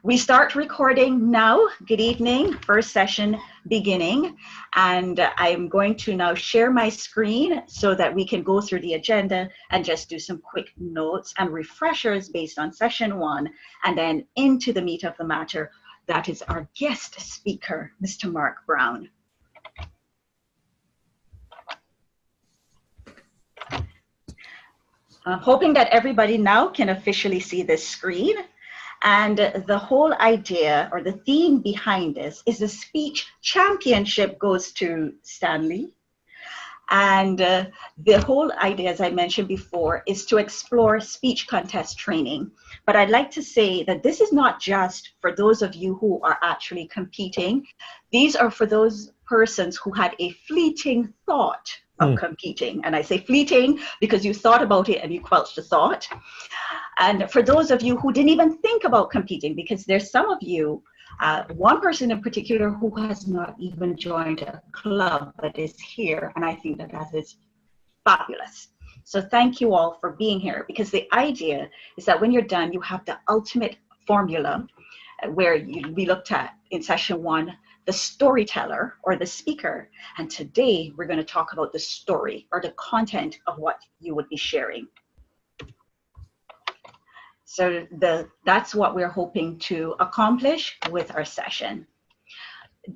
We start recording now. Good evening, first session beginning. And I'm going to now share my screen so that we can go through the agenda and just do some quick notes and refreshers based on session one, and then into the meat of the matter. That is our guest speaker, Mr. Mark Brown. I'm hoping that everybody now can officially see this screen. And the whole idea or the theme behind this is the speech championship goes to Stanley. And the whole idea, as I mentioned before, is to explore speech contest training. But I'd like to say that this is not just for those of you who are actually competing. These are for those persons who had a fleeting thought of competing. And I say fleeting because you thought about it and you quelched the thought. And for those of you who didn't even think about competing, because there's some of you, one person in particular who has not even joined a club but is here, and I think that that is fabulous. So thank you all for being here, because the idea is that when you're done, you have the ultimate formula where we looked at in session one, the storyteller or the speaker. And today we're going to talk about the story or the content of what you would be sharing. So that's what we're hoping to accomplish with our session.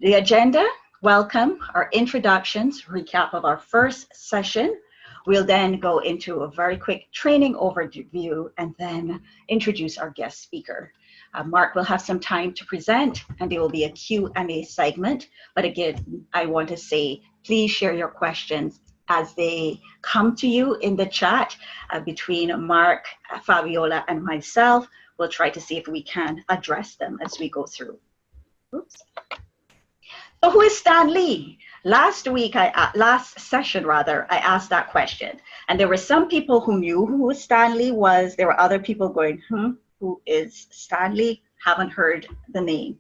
The agenda, welcome, our introductions, recap of our first session. We'll then go into a very quick training overview and then introduce our guest speaker. Mark will have some time to present, and there will be a Q&A segment. But again, I want to say, please share your questions as they come to you in the chat between Mark, Fabiola, and myself. We'll try to see if we can address them as we go through. Oops. So who is Stan Lee? Last session, I asked that question. And there were some people who knew who Stan Lee was. There were other people going, who is Stan Lee? Haven't heard the name.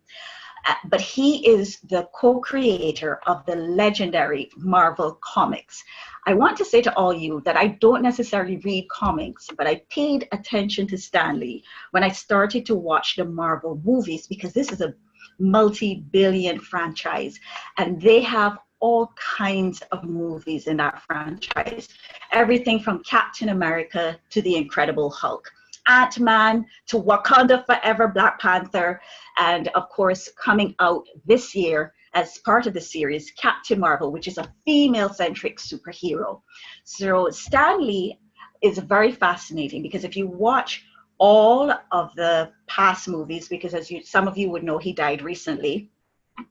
But he is the co-creator of the legendary Marvel comics. I want to say to all you that I don't necessarily read comics, but I paid attention to Stan Lee when I started to watch the Marvel movies, because this is a multi-billion franchise, and they have all kinds of movies in that franchise. Everything from Captain America to the Incredible Hulk, Ant-Man to Wakanda Forever, Black Panther, and of course coming out this year as part of the series, Captain Marvel, which is a female-centric superhero. So Stan Lee is very fascinating, because if you watch all of the past movies, because as some of you would know, he died recently,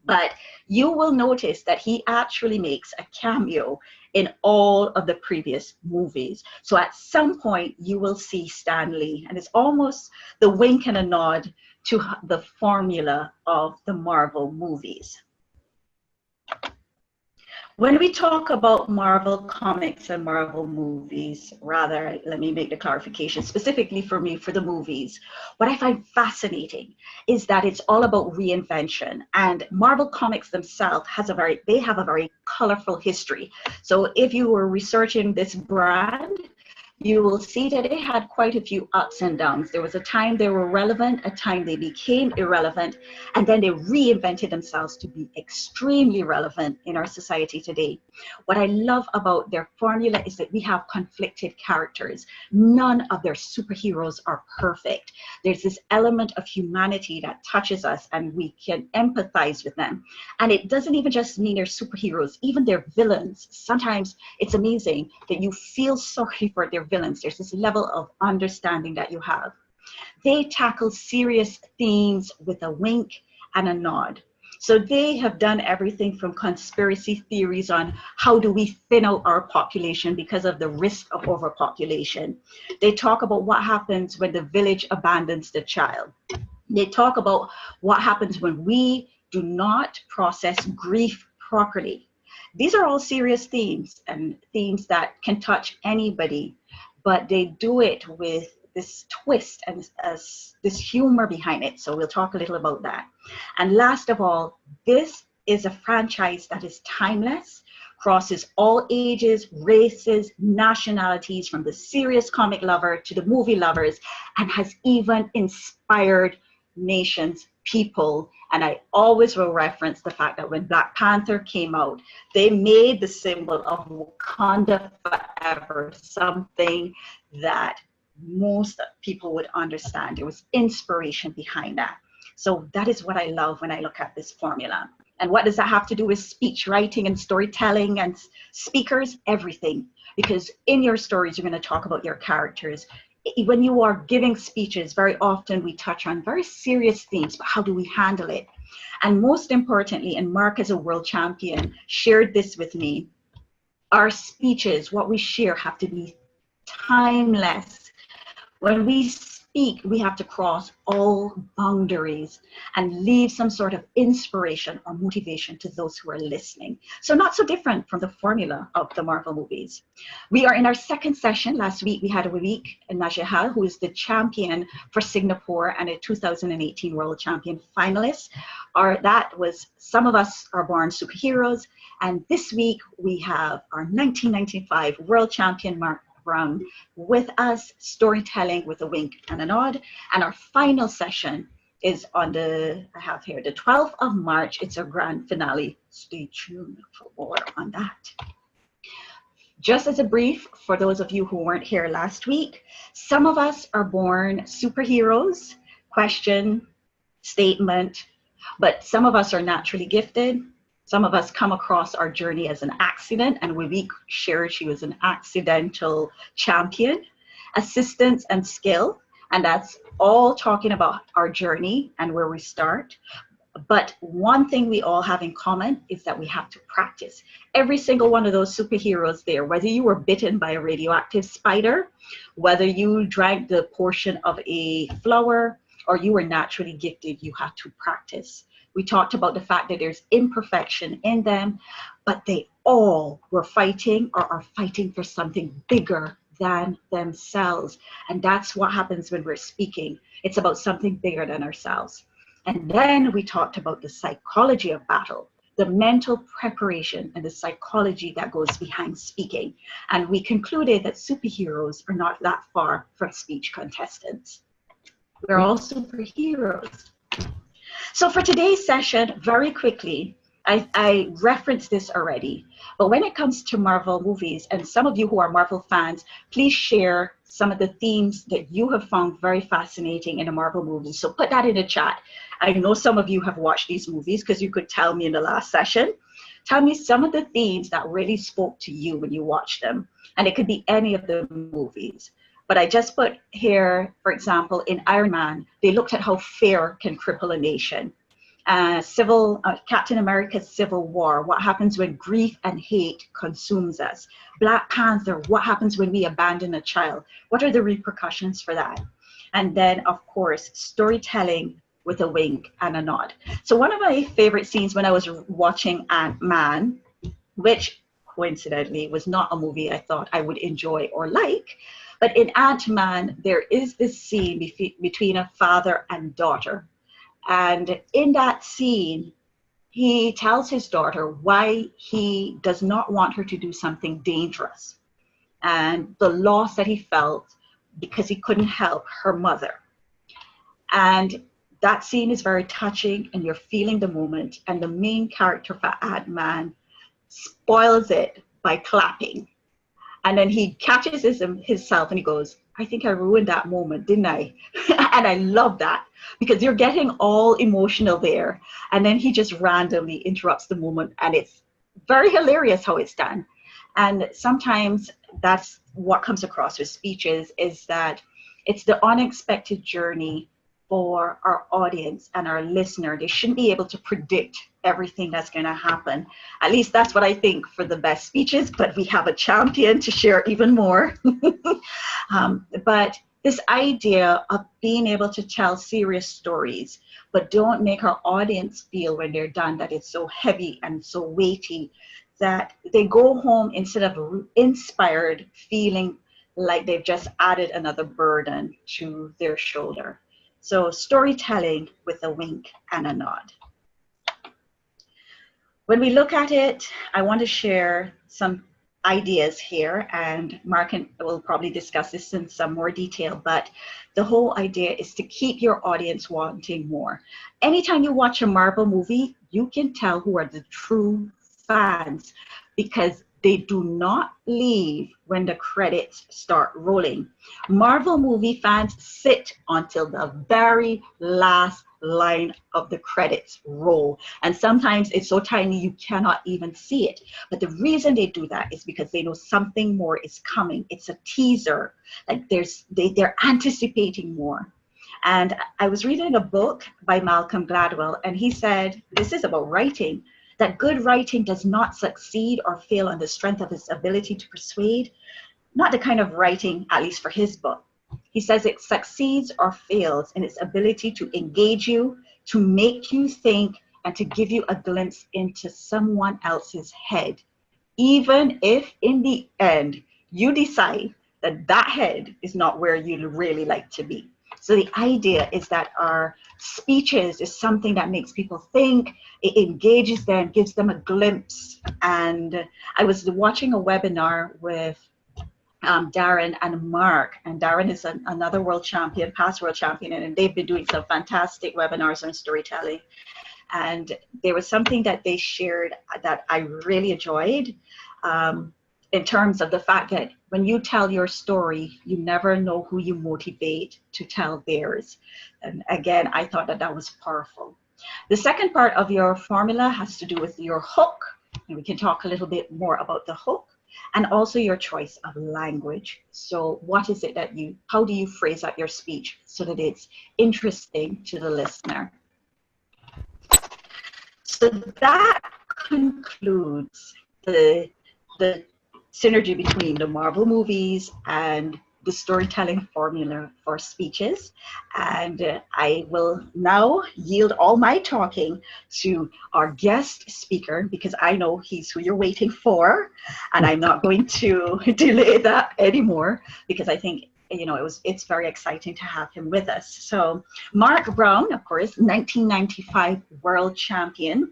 but you will notice that he actually makes a cameo in all of the previous movies. So at some point you will see Stan Lee, and it's almost the wink and a nod to the formula of the Marvel movies. When we talk about Marvel comics and Marvel movies, rather, let me make the clarification specifically for me, for the movies. What I find fascinating is that it's all about reinvention, and Marvel comics themselves have a very colorful history. So if you were researching this brand, you will see that it had quite a few ups and downs. There was a time they were relevant, a time they became irrelevant, and then they reinvented themselves to be extremely relevant in our society today. What I love about their formula is that we have conflicted characters. None of their superheroes are perfect. There's this element of humanity that touches us, and we can empathize with them. And it doesn't even just mean they're superheroes, even their villains. Sometimes it's amazing that you feel sorry for their villains. There's this level of understanding that you have. They tackle serious themes with a wink and a nod. So they have done everything from conspiracy theories on how do we thin out our population because of the risk of overpopulation. They talk about what happens when the village abandons the child. They talk about what happens when we do not process grief properly. These are all serious themes, and themes that can touch anybody, but they do it with this twist and this humor behind it. So we'll talk a little about that. And last of all, this is a franchise that is timeless, crosses all ages, races, nationalities, from the serious comic lover to the movie lovers, and has even inspired nations, people. And I always will reference the fact that when Black Panther came out, they made the symbol of Wakanda forever something that most people would understand. There was inspiration behind that. So that is what I love when I look at this formula. And what does that have to do with speech, writing, and storytelling and speakers? Everything. Because in your stories, you're going to talk about your characters. When you are giving speeches, very often we touch on very serious themes, but how do we handle it? And most importantly, and Mark as a world champion shared this with me, our speeches, what we share, have to be timeless. When we speak, we have to cross all boundaries and leave some sort of inspiration or motivation to those who are listening. So not so different from the formula of the Marvel movies. We are in our second session. Last week, we had Wawik Najihal, who is the champion for Singapore and a 2018 World Champion finalist. That was Some of Us Are Born Superheroes. And this week, we have our 1995 World Champion, Mark Brown, with us, storytelling with a wink and a nod. And our final session is on the 12th of March. It's our grand finale. Stay tuned for more on that. Just as a brief, for those of you who weren't here last week, some of us are born superheroes, question, statement, but some of us are naturally gifted. Some of us come across our journey as an accident, and we shared she was an accidental champion, assistance and skill, and that's all talking about our journey and where we start. But one thing we all have in common is that we have to practice. Every single one of those superheroes there, whether you were bitten by a radioactive spider, whether you drank the portion of a flower, or you were naturally gifted, you have to practice. We talked about the fact that there's imperfection in them, but they all were fighting or are fighting for something bigger than themselves. And that's what happens when we're speaking. It's about something bigger than ourselves. And then we talked about the psychology of battle, the mental preparation and the psychology that goes behind speaking. And we concluded that superheroes are not that far from speech contestants. We're all superheroes. So for today's session, very quickly, I referenced this already, but when it comes to Marvel movies, and some of you who are Marvel fans, please share some of the themes that you have found very fascinating in a Marvel movie. So put that in the chat. I know some of you have watched these movies because you could tell me in the last session. Tell me some of the themes that really spoke to you when you watched them. And it could be any of the movies. But I just put here, for example, in Iron Man, they looked at how fear can cripple a nation. Captain America's Civil War, what happens when grief and hate consumes us. Black Panther, what happens when we abandon a child? What are the repercussions for that? And then, of course, storytelling with a wink and a nod. So one of my favorite scenes when I was watching Ant-Man, which coincidentally was not a movie I thought I would enjoy or like, but in Ant-Man, there is this scene between a father and daughter. And in that scene, he tells his daughter why he does not want her to do something dangerous and the loss that he felt because he couldn't help her mother. And that scene is very touching, and you're feeling the moment. And the main character for Ant-Man spoils it by clapping. And then he catches himself and he goes, I think I ruined that moment, didn't I? And I love that because you're getting all emotional there. And then he just randomly interrupts the moment. And it's very hilarious how it's done. And sometimes that's what comes across with speeches, is that it's the unexpected journey for our audience and our listener. They shouldn't be able to predict everything that's going to happen. At least that's what I think for the best speeches, but we have a champion to share even more. But this idea of being able to tell serious stories, but don't make our audience feel when they're done that it's so heavy and so weighty that they go home instead of inspired, feeling like they've just added another burden to their shoulder. So storytelling with a wink and a nod. When we look at it, I want to share some ideas here, and Mark will probably discuss this in some more detail, but the whole idea is to keep your audience wanting more. Anytime you watch a Marvel movie, you can tell who are the true fans because they do not leave when the credits start rolling. Marvel movie fans sit until the very last line of the credits roll. And sometimes it's so tiny you cannot even see it. But the reason they do that is because they know something more is coming. It's a teaser. Like they're anticipating more. And I was reading a book by Malcolm Gladwell, and he said, this is about writing, that good writing does not succeed or fail on the strength of its ability to persuade, not the kind of writing, at least for his book. He says it succeeds or fails in its ability to engage you, to make you think, and to give you a glimpse into someone else's head, even if in the end you decide that that head is not where you'd really like to be. So the idea is that our speeches is something that makes people think, it engages them, gives them a glimpse. And I was watching a webinar with Darren and Mark, and Darren is another world champion, past world champion, and they've been doing some fantastic webinars on storytelling. And there was something that they shared that I really enjoyed in terms of the fact that when you tell your story, you never know who you motivate to tell theirs. And again, I thought that that was powerful. The second part of your formula has to do with your hook, and we can talk a little bit more about the hook, and also your choice of language. So what is it that how do you phrase out your speech so that it's interesting to the listener? So that concludes the synergy between the Marvel movies and the storytelling formula for speeches. And I will now yield all my talking to our guest speaker, because I know he's who you're waiting for, and I'm not going to delay that anymore, because I think it's very exciting to have him with us. So Mark Brown, of course, 1995 world champion,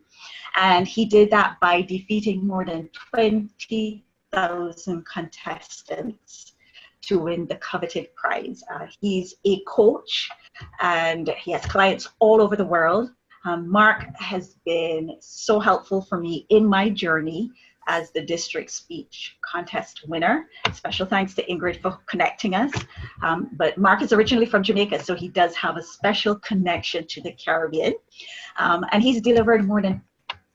and he did that by defeating more than 20,000 contestants to win the coveted prize. He's a coach, and he has clients all over the world. Mark has been so helpful for me in my journey as the district speech contest winner. Special thanks to Ingrid for connecting us. But Mark is originally from Jamaica, so he does have a special connection to the Caribbean. And he's delivered more than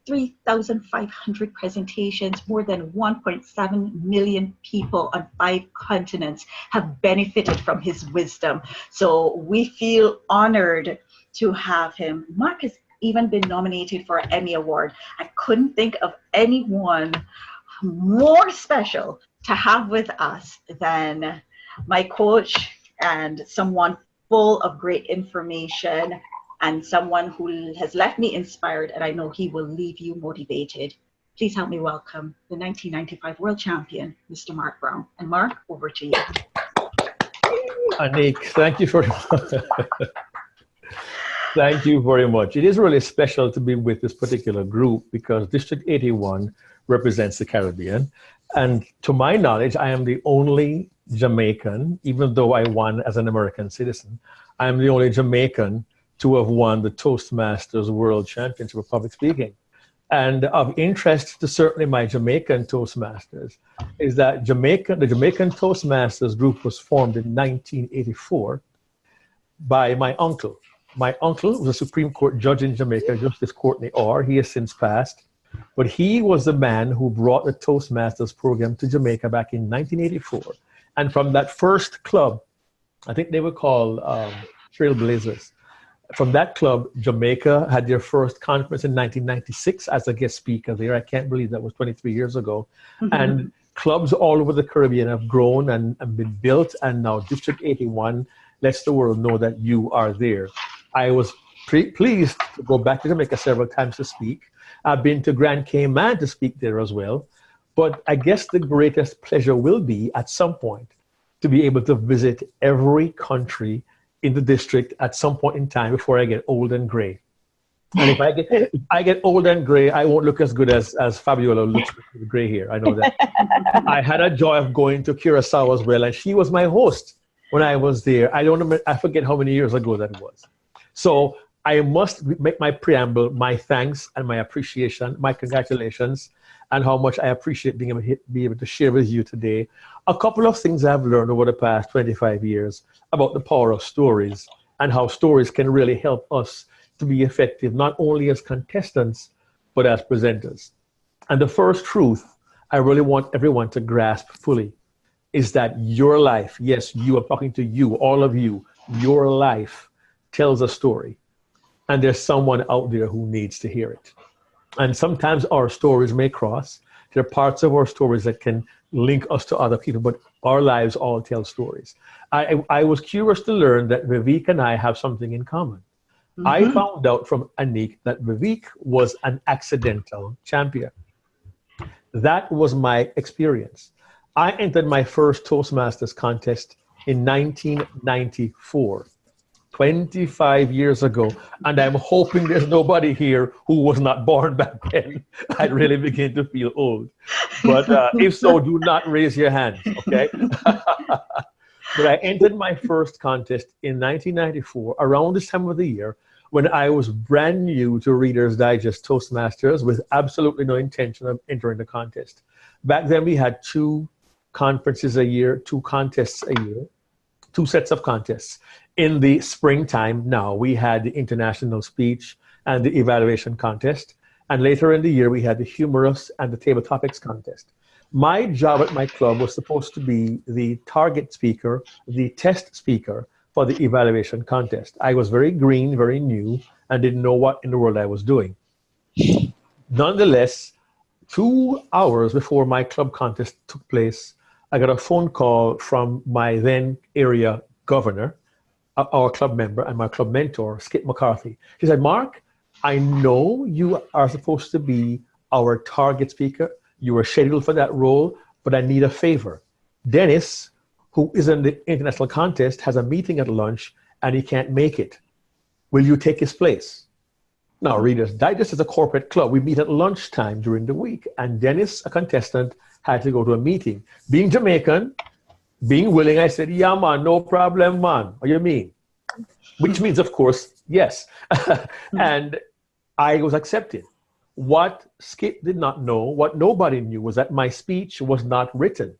3,500 presentations. More than 1.7 million people on 5 continents have benefited from his wisdom. So we feel honored to have him. Mark has even been nominated for an Emmy Award. I couldn't think of anyone more special to have with us than my coach, and someone full of great information, and someone who has left me inspired, and I know he will leave you motivated. Please help me welcome the 1995 world champion, Mr. Mark Brown. And Mark, over to you. Anik, thank you very much. Thank you very much. It is really special to be with this particular group because District 81 represents the Caribbean. And to my knowledge, I am the only Jamaican, even though I won as an American citizen, I am the only Jamaican to have won the Toastmasters World Championship of Public Speaking. And of interest to certainly my Jamaican Toastmasters is that the Jamaican Toastmasters group was formed in 1984 by my uncle. My uncle was a Supreme Court judge in Jamaica, Justice Courtney Orr. He has since passed. But he was the man who brought the Toastmasters program to Jamaica back in 1984. And from that first club, I think they were called Trailblazers. From that club, Jamaica had their first conference in 1996 as a guest speaker there. I can't believe that was 23 years ago. Mm-hmm. And clubs all over the Caribbean have grown and been built. And now District 81 lets the world know that you are there. I was pleased to go back to Jamaica several times to speak. I've been to Grand Cayman to speak there as well. But I guess the greatest pleasure will be at some point to be able to visit every country in the district at some point in time before I get old and gray. And if I get old and gray, I won't look as good as Fabiola looks with gray hair. I know that. I had a joy of going to Curacao as well, and she was my host when I was there. I forget how many years ago that was. So I must make my preamble, my thanks and my appreciation, my congratulations, and how much I appreciate being able to share with you today a couple of things I've learned over the past 25 years about the power of stories and how stories can really help us to be effective, not only as contestants, but as presenters. And the first truth I really want everyone to grasp fully is that your life, yes, you are talking to you, all of you, your life tells a story. And there's someone out there who needs to hear it. And sometimes our stories may cross. There are parts of our stories that can link us to other people, but our lives all tell stories. I was curious to learn that Vivek and I have something in common. I found out from Anik that Vivek was an accidental champion. That was my experience. I entered my first Toastmasters contest in 1994, 25 years ago, and I'm hoping there's nobody here who was not born back then. I really begin to feel old. But if so, do not raise your hands, okay? But I entered my first contest in 1994, around this time of the year, when I was brand new to Reader's Digest Toastmasters with absolutely no intention of entering the contest. Back then we had 2 conferences a year, 2 contests a year, 2 sets of contests. In the springtime now, we had the international speech and the evaluation contest. And later in the year, we had the humorous and the table topics contest. My job at my club was supposed to be the target speaker, the test speaker, for the evaluation contest. I was very green, very new, and didn't know what in the world I was doing. Nonetheless, 2 hours before my club contest took place, I got a phone call from my then area governor, our club member and my club mentor, Skip McCarthy. He said, Mark, I know you are supposed to be our target speaker. You were scheduled for that role, but I need a favor. Dennis, who is in the international contest, has a meeting at lunch and he can't make it. Will you take his place? Now, Readers Digest is a corporate club. We meet at lunchtime during the week, and Dennis, a contestant, had to go to a meeting. Being Jamaican, being willing, I said, yeah, man, no problem, man. What do you mean? Which means, of course, yes. And I was accepted. What Skip did not know, what nobody knew, was that my speech was not written.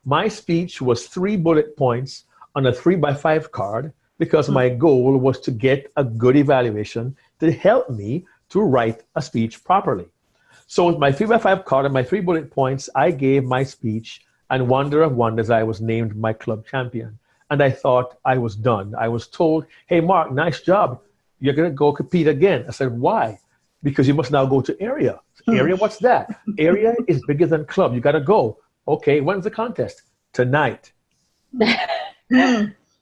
My speech was 3 bullet points on a 3x5 card because my goal was to get a good evaluation to help me to write a speech properly. So with my 3x5 card and my 3 bullet points, I gave my speech, and wonder of wonders, I was named my club champion. And I thought I was done. I was told, hey, Mark, nice job. You're going to go compete again. I said, why? Because you must now go to area. Area, what's that? Area is bigger than club. You got to go. Okay, when's the contest? Tonight.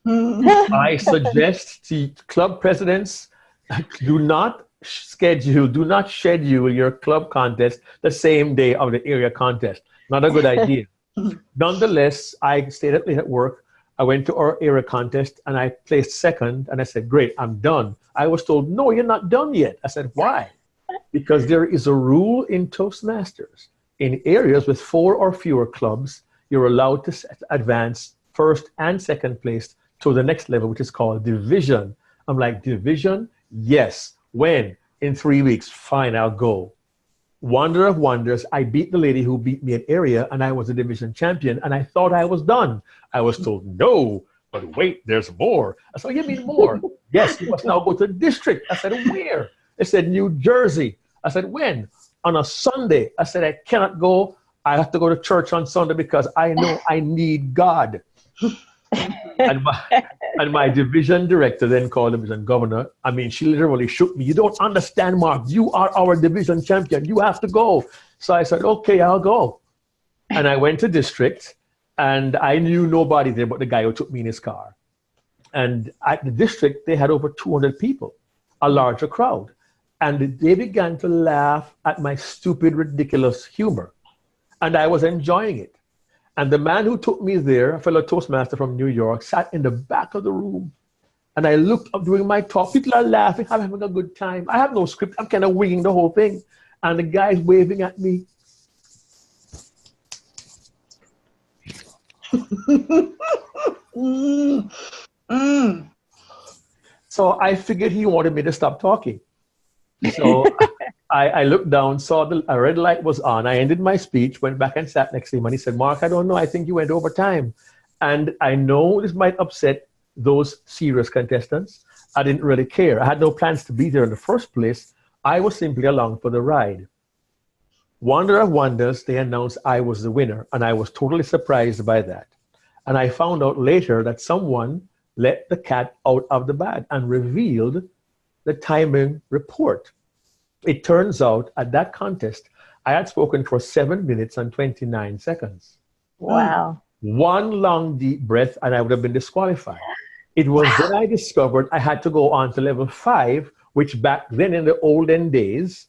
I suggest to club presidents, do not schedule your club contest the same day of the area contest. Not a good idea. Nonetheless, I stayed up late at work. I went to our area contest and I placed second, and I said, great, I'm done. I was told, no, you're not done yet. I said, why? Because there is a rule in Toastmasters. In areas with 4 or fewer clubs, you're allowed to advance first and second place to the next level, which is called division. I'm like, division? Yes. When? In 3 weeks. Fine, I'll go. Wonder of wonders, I beat the lady who beat me in area, and I was a division champion, and I thought I was done. I was told, no, but wait, there's more. I said, what do you mean more? Yes, you must now go to district. I said, where? They said, New Jersey. I said, when? On a Sunday. I said, I cannot go. I have to go to church on Sunday because I know I need God. And my division director then called the division governor. I mean, she literally shook me. You don't understand, Mark. You are our division champion. You have to go. So I said, okay, I'll go. And I went to district, and I knew nobody there but the guy who took me in his car. And at the district, they had over 200 people, a larger crowd. And they began to laugh at my stupid, ridiculous humor. And I was enjoying it. And the man who took me there, a fellow Toastmaster from New York, sat in the back of the room. And I looked up during my talk. People are laughing. I'm having a good time. I have no script. I'm kind of winging the whole thing. And the guy's waving at me. So I figured he wanted me to stop talking. So I looked down, saw a red light was on. I ended my speech, went back and sat next to him, and he said, Mark, I don't know. I think you went over time. And I know this might upset those serious contestants. I didn't really care. I had no plans to be there in the first place. I was simply along for the ride. Wonder of wonders, they announced I was the winner, and I was totally surprised by that. And I found out later that someone let the cat out of the bag and revealed the timing report. It turns out at that contest, I had spoken for 7 minutes and 29 seconds. Wow. One long deep breath and I would have been disqualified. It was then I discovered I had to go on to level 5, which back then in the olden days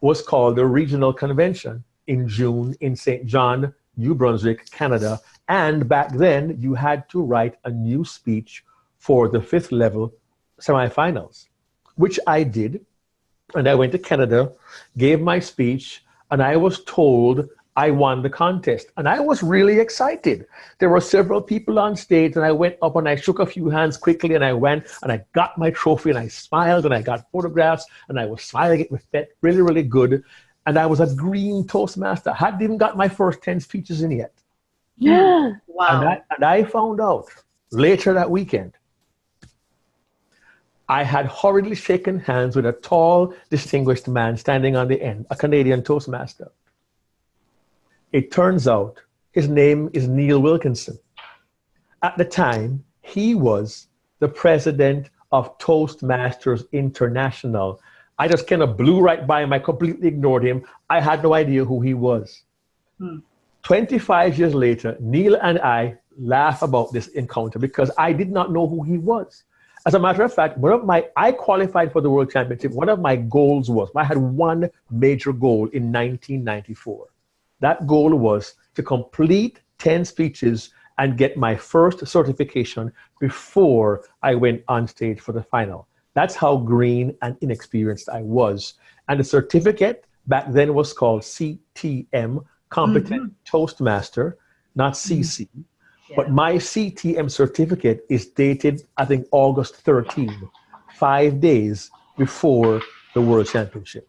was called the Regional Convention in June in St. John, New Brunswick, Canada. And back then you had to write a new speech for the 5th level semifinals, which I did. And I went to Canada, gave my speech, and I was told I won the contest. And I was really excited. There were several people on stage, and I went up and I shook a few hands quickly, and I went and I got my trophy, and I smiled, and I got photographs, and I was smiling. It felt really, really good. And I was a green Toastmaster. I hadn't even got my first 10 speeches in yet. Yeah. Wow. And I found out later that weekend, I had hurriedly shaken hands with a tall, distinguished man standing on the end, a Canadian Toastmaster. It turns out his name is Neil Wilkinson. At the time, he was the president of Toastmasters International. I just kind of blew right by him. I completely ignored him. I had no idea who he was. 25 years later, Neil and I laugh about this encounter because I did not know who he was. As a matter of fact, I qualified for the World Championship. One of my goals was, I had one major goal in 1994. That goal was to complete 10 speeches and get my first certification before I went on stage for the final. That's how green and inexperienced I was. And the certificate back then was called CTM, Competent Toastmaster, not CC. Yeah. But my CTM certificate is dated, I think, August 13, 5 days before the World Championship.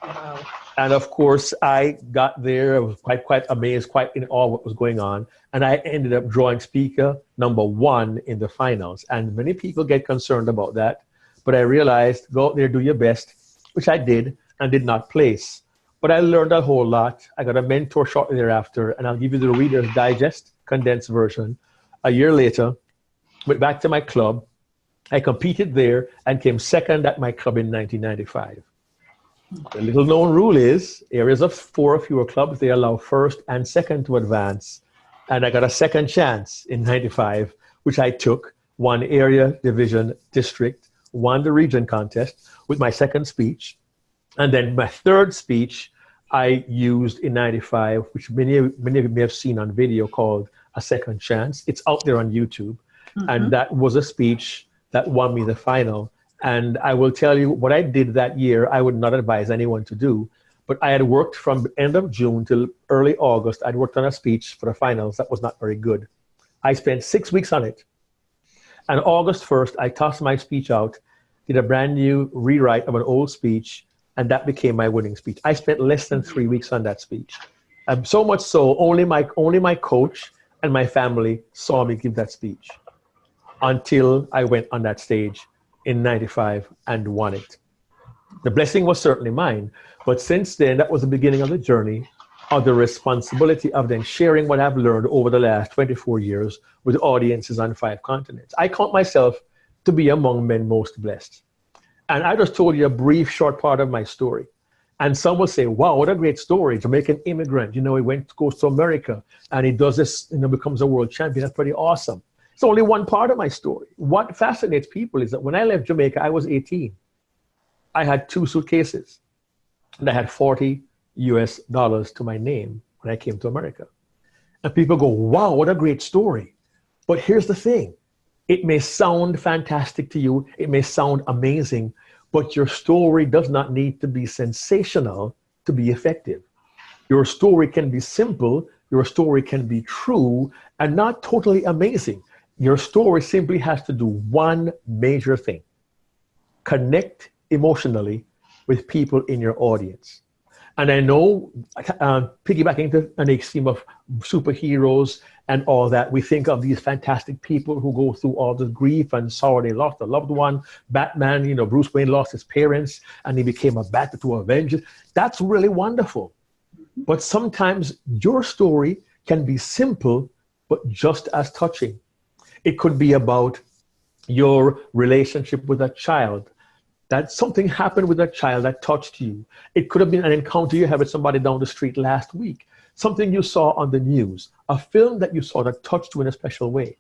Wow. And of course, I got there. I was quite amazed, quite in awe what was going on. And I ended up drawing speaker number 1 in the finals. And many people get concerned about that. But I realized, go out there, do your best, which I did and did not place. But I learned a whole lot. I got a mentor shortly thereafter, and I'll give you the Reader's Digest condensed version. A year later, went back to my club. I competed there and came second at my club in 1995. The little known rule is areas of 4 or fewer clubs, they allow first and second to advance. And I got a second chance in 95, which I took, won area, division, district, won the region contest with my second speech. And then my third speech I used in 95, which many of you may have seen on video, called A Second Chance. It's out there on YouTube. And that was a speech that won me the final. And I will tell you what I did that year, I would not advise anyone to do. But I had worked from the end of June till early August. I'd worked on a speech for the finals that was not very good. I spent 6 weeks on it. And August 1st, I tossed my speech out, did a brand new rewrite of an old speech, and that became my winning speech. I spent less than 3 weeks on that speech. So much so, only my coach and my family saw me give that speech until I went on that stage in 95 and won it. The blessing was certainly mine, but since then, that was the beginning of the journey of the responsibility of then sharing what I've learned over the last 24 years with audiences on 5 continents. I count myself to be among men most blessed. And I just told you a brief, short part of my story. And some will say, wow, what a great story. Jamaican immigrant, he goes to America and he does this, becomes a world champion. That's pretty awesome. It's only one part of my story. What fascinates people is that when I left Jamaica, I was 18. I had 2 suitcases and I had $40 to my name when I came to America. And people go, wow, what a great story. But here's the thing. It may sound fantastic to you, it may sound amazing, but your story does not need to be sensational to be effective. Your story can be simple, your story can be true, and not totally amazing. Your story simply has to do one major thing: connect emotionally with people in your audience. And I know, piggybacking to an extreme of superheroes and all that, we think of these fantastic people who go through all the grief and sorrow. They lost a loved one. Batman, Bruce Wayne lost his parents and he became a bat to avenge it. That's really wonderful. But sometimes your story can be simple, but just as touching. It could be about your relationship with a child, that something happened with a child that touched you. It could have been an encounter you had with somebody down the street last week, something you saw on the news, a film that you saw that touched you in a special way.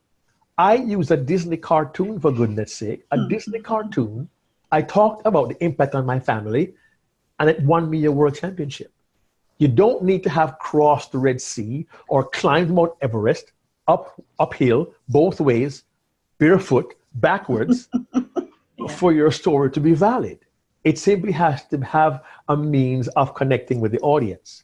I used a Disney cartoon, for goodness sake, a Disney cartoon. I talked about the impact on my family, and it won me a world championship. You don't need to have crossed the Red Sea or climbed Mount Everest uphill, both ways, barefoot, backwards, for your story to be valid. It simply has to have a means of connecting with the audience.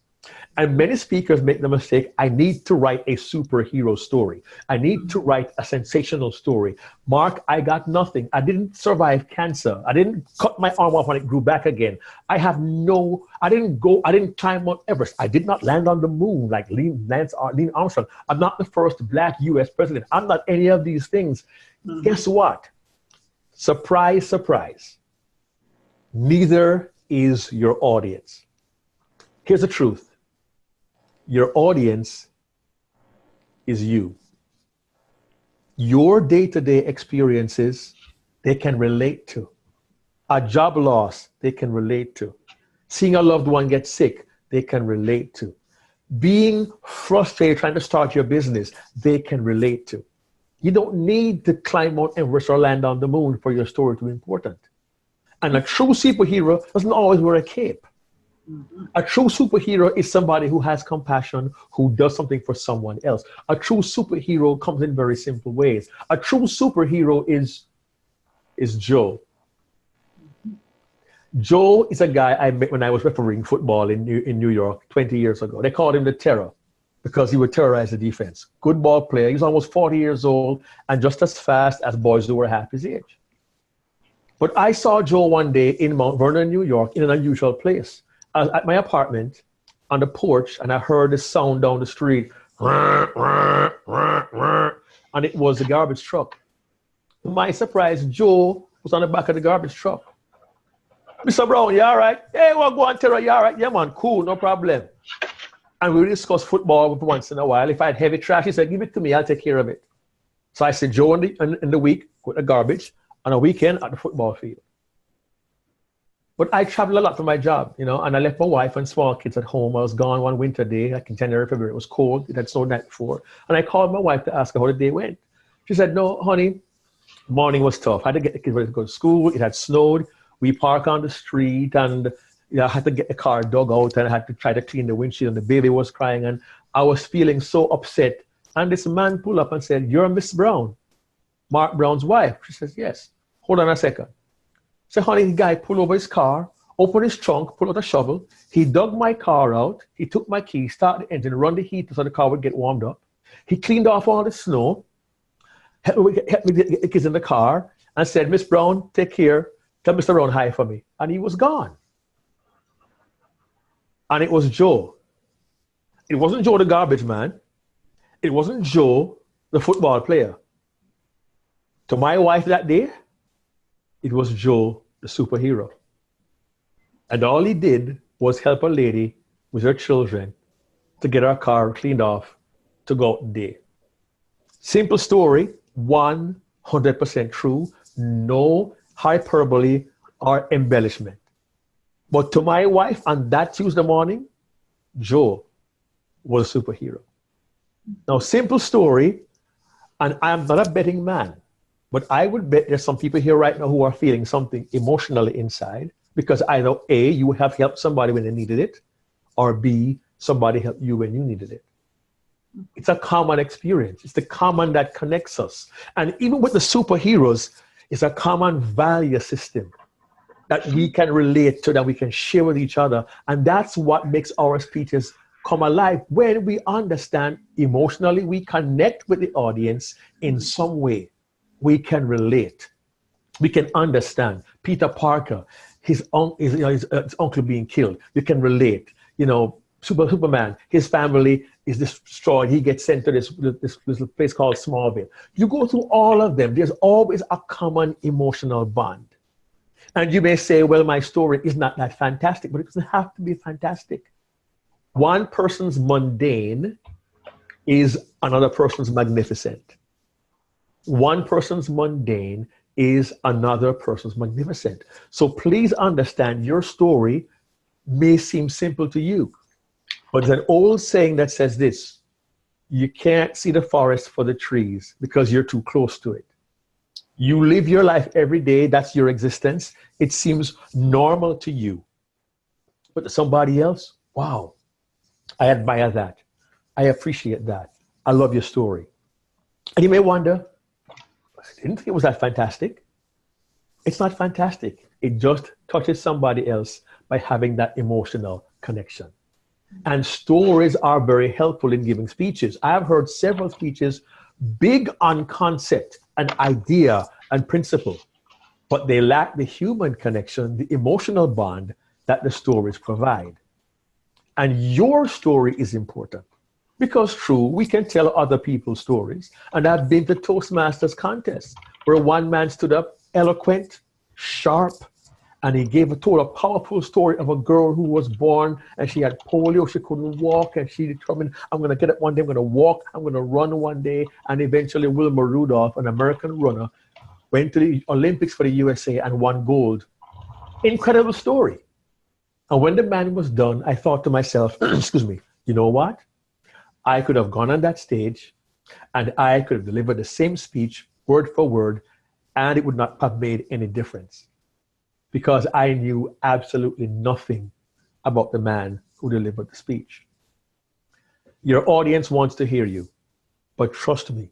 And many speakers make the mistake: I need to write a superhero story. I need to write a sensational story. Mark, I got nothing. I didn't survive cancer. I didn't cut my arm off when it grew back again. I didn't climb Mount Everest. I did not land on the moon like Neil Armstrong. I'm not the first Black US president. I'm not any of these things. Guess what? Surprise, surprise. Neither is your audience. Here's the truth. Your audience is you. Your day-to-day experiences, they can relate to. A job loss, they can relate to. Seeing a loved one get sick, they can relate to. Being frustrated trying to start your business, they can relate to. You don't need to climb Mount Everest or land on the moon for your story to be important. And a true superhero doesn't always wear a cape. A true superhero is somebody who has compassion, who does something for someone else. A true superhero comes in very simple ways. A true superhero is Joe. Joe is a guy I met when I was refereeing football in New York 20 years ago. They called him the Terror because he would terrorize the defense. Good ball player. He was almost 40 years old and just as fast as boys who were half his age. But I saw Joe one day in Mount Vernon, New York, in an unusual place. I was at my apartment on the porch, and I heard this sound down the street. And it was the garbage truck. To my surprise, Joe was on the back of the garbage truck. Mr. Brown, you all right? Hey, well, go on, Terror, you all right? Yeah, man, cool, no problem. And we discussed football once in a while. If I had heavy trash, he said, give it to me, I'll take care of it. So I said, Joe in the week, with the garbage, on a weekend at the football field. But I traveled a lot for my job, and I left my wife and small kids at home. I was gone one winter day, like in January, February. It was cold. It had snowed the night before. And I called my wife to ask her how the day went. She said, no, honey, morning was tough. I had to get the kids ready to go to school. It had snowed. We parked on the street, and I had to get the car dug out, and I had to try to clean the windshield, and the baby was crying, and I was feeling so upset. And this man pulled up and said, you're Miss Brown, Mark Brown's wife. She says, yes. Hold on a second. So, honey, the guy pulled over his car, opened his trunk, pulled out a shovel. He dug my car out. He took my key, started the engine, run the heater so the car would get warmed up. He cleaned off all the snow, helped me get the kids in the car, and said, Miss Brown, take care. Tell Mr. Brown hi for me. And he was gone. And it was Joe. It wasn't Joe the garbage man. It wasn't Joe the football player. To my wife that day, it was Joe, the superhero. And all he did was help a lady with her children to get her car cleaned off to go out the day. Simple story, 100% true, no hyperbole or embellishment. But to my wife on that Tuesday morning, Joe was a superhero. Now, simple story, and I am not a betting man. But I would bet there's some people here right now who are feeling something emotionally inside because either A, you have helped somebody when they needed it, or B, somebody helped you when you needed it. It's a common experience. It's the common that connects us. And even with the superheroes, it's a common value system that we can relate to, that we can share with each other. And that's what makes our speeches come alive. When we understand emotionally, we connect with the audience in some way. We can relate. We can understand. Peter Parker, his uncle being killed. You can relate. Superman, his family is destroyed. He gets sent to this place called Smallville. You go through all of them. There's always a common emotional bond. And you may say, well, my story is not that fantastic, but it doesn't have to be fantastic. One person's mundane is another person's magnificent. One person's mundane is another person's magnificent. So please understand, your story may seem simple to you, but there's an old saying that says this: you can't see the forest for the trees because you're too close to it. You live your life every day. That's your existence. It seems normal to you. But to somebody else, wow, I admire that. I appreciate that. I love your story. And you may wonder, I didn't think it was that fantastic. It's not fantastic. It just touches somebody else by having that emotional connection. And stories are very helpful in giving speeches. I've heard several speeches big on concept and idea and principle, but they lack the human connection, the emotional bond that the stories provide. And your story is important because, true, we can tell other people's stories. And I've been to Toastmasters contests where one man stood up, eloquent, sharp, and he told a powerful story of a girl who was born and she had polio, she couldn't walk, and she determined, I'm going to get up one day, I'm going to walk, I'm going to run one day. And eventually Wilma Rudolph, an American runner, went to the Olympics for the USA and won gold. Incredible story. And when the man was done, I thought to myself, excuse me, you know what? I could have gone on that stage and I could have delivered the same speech word for word, and it would not have made any difference, because I knew absolutely nothing about the man who delivered the speech. Your audience wants to hear you, but trust me,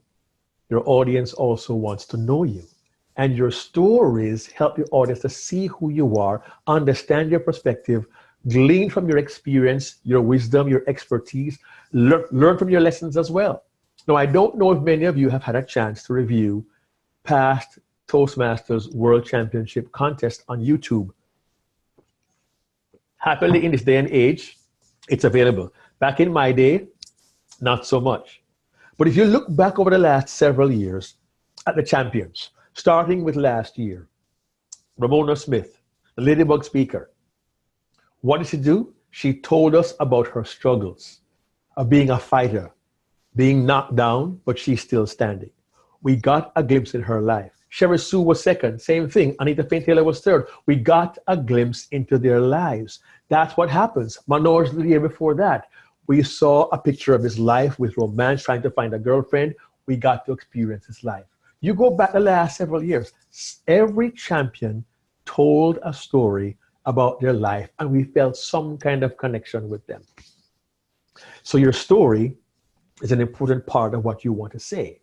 your audience also wants to know you. And your stories help the audience to see who you are, understand your perspective, glean from your experience, your wisdom, your expertise, learn from your lessons as well. Now, I don't know if many of you have had a chance to review past Toastmasters World Championship contest on YouTube. Happily, in this day and age, it's available. Back in my day, not so much. But if you look back over the last several years at the champions, starting with last year, Ramona Smith, the Ladybug speaker, what did she do? She told us about her struggles of being a fighter, being knocked down, but she's still standing. We got a glimpse in her life. Sherry Sue was second, same thing. Anita Payne Taylor was third. We got a glimpse into their lives. That's what happens. Manoj, the year before that, we saw a picture of his life with romance, trying to find a girlfriend. We got to experience his life. You go back the last several years, every champion told a story about their life, and we felt some kind of connection with them. So your story is an important part of what you want to say.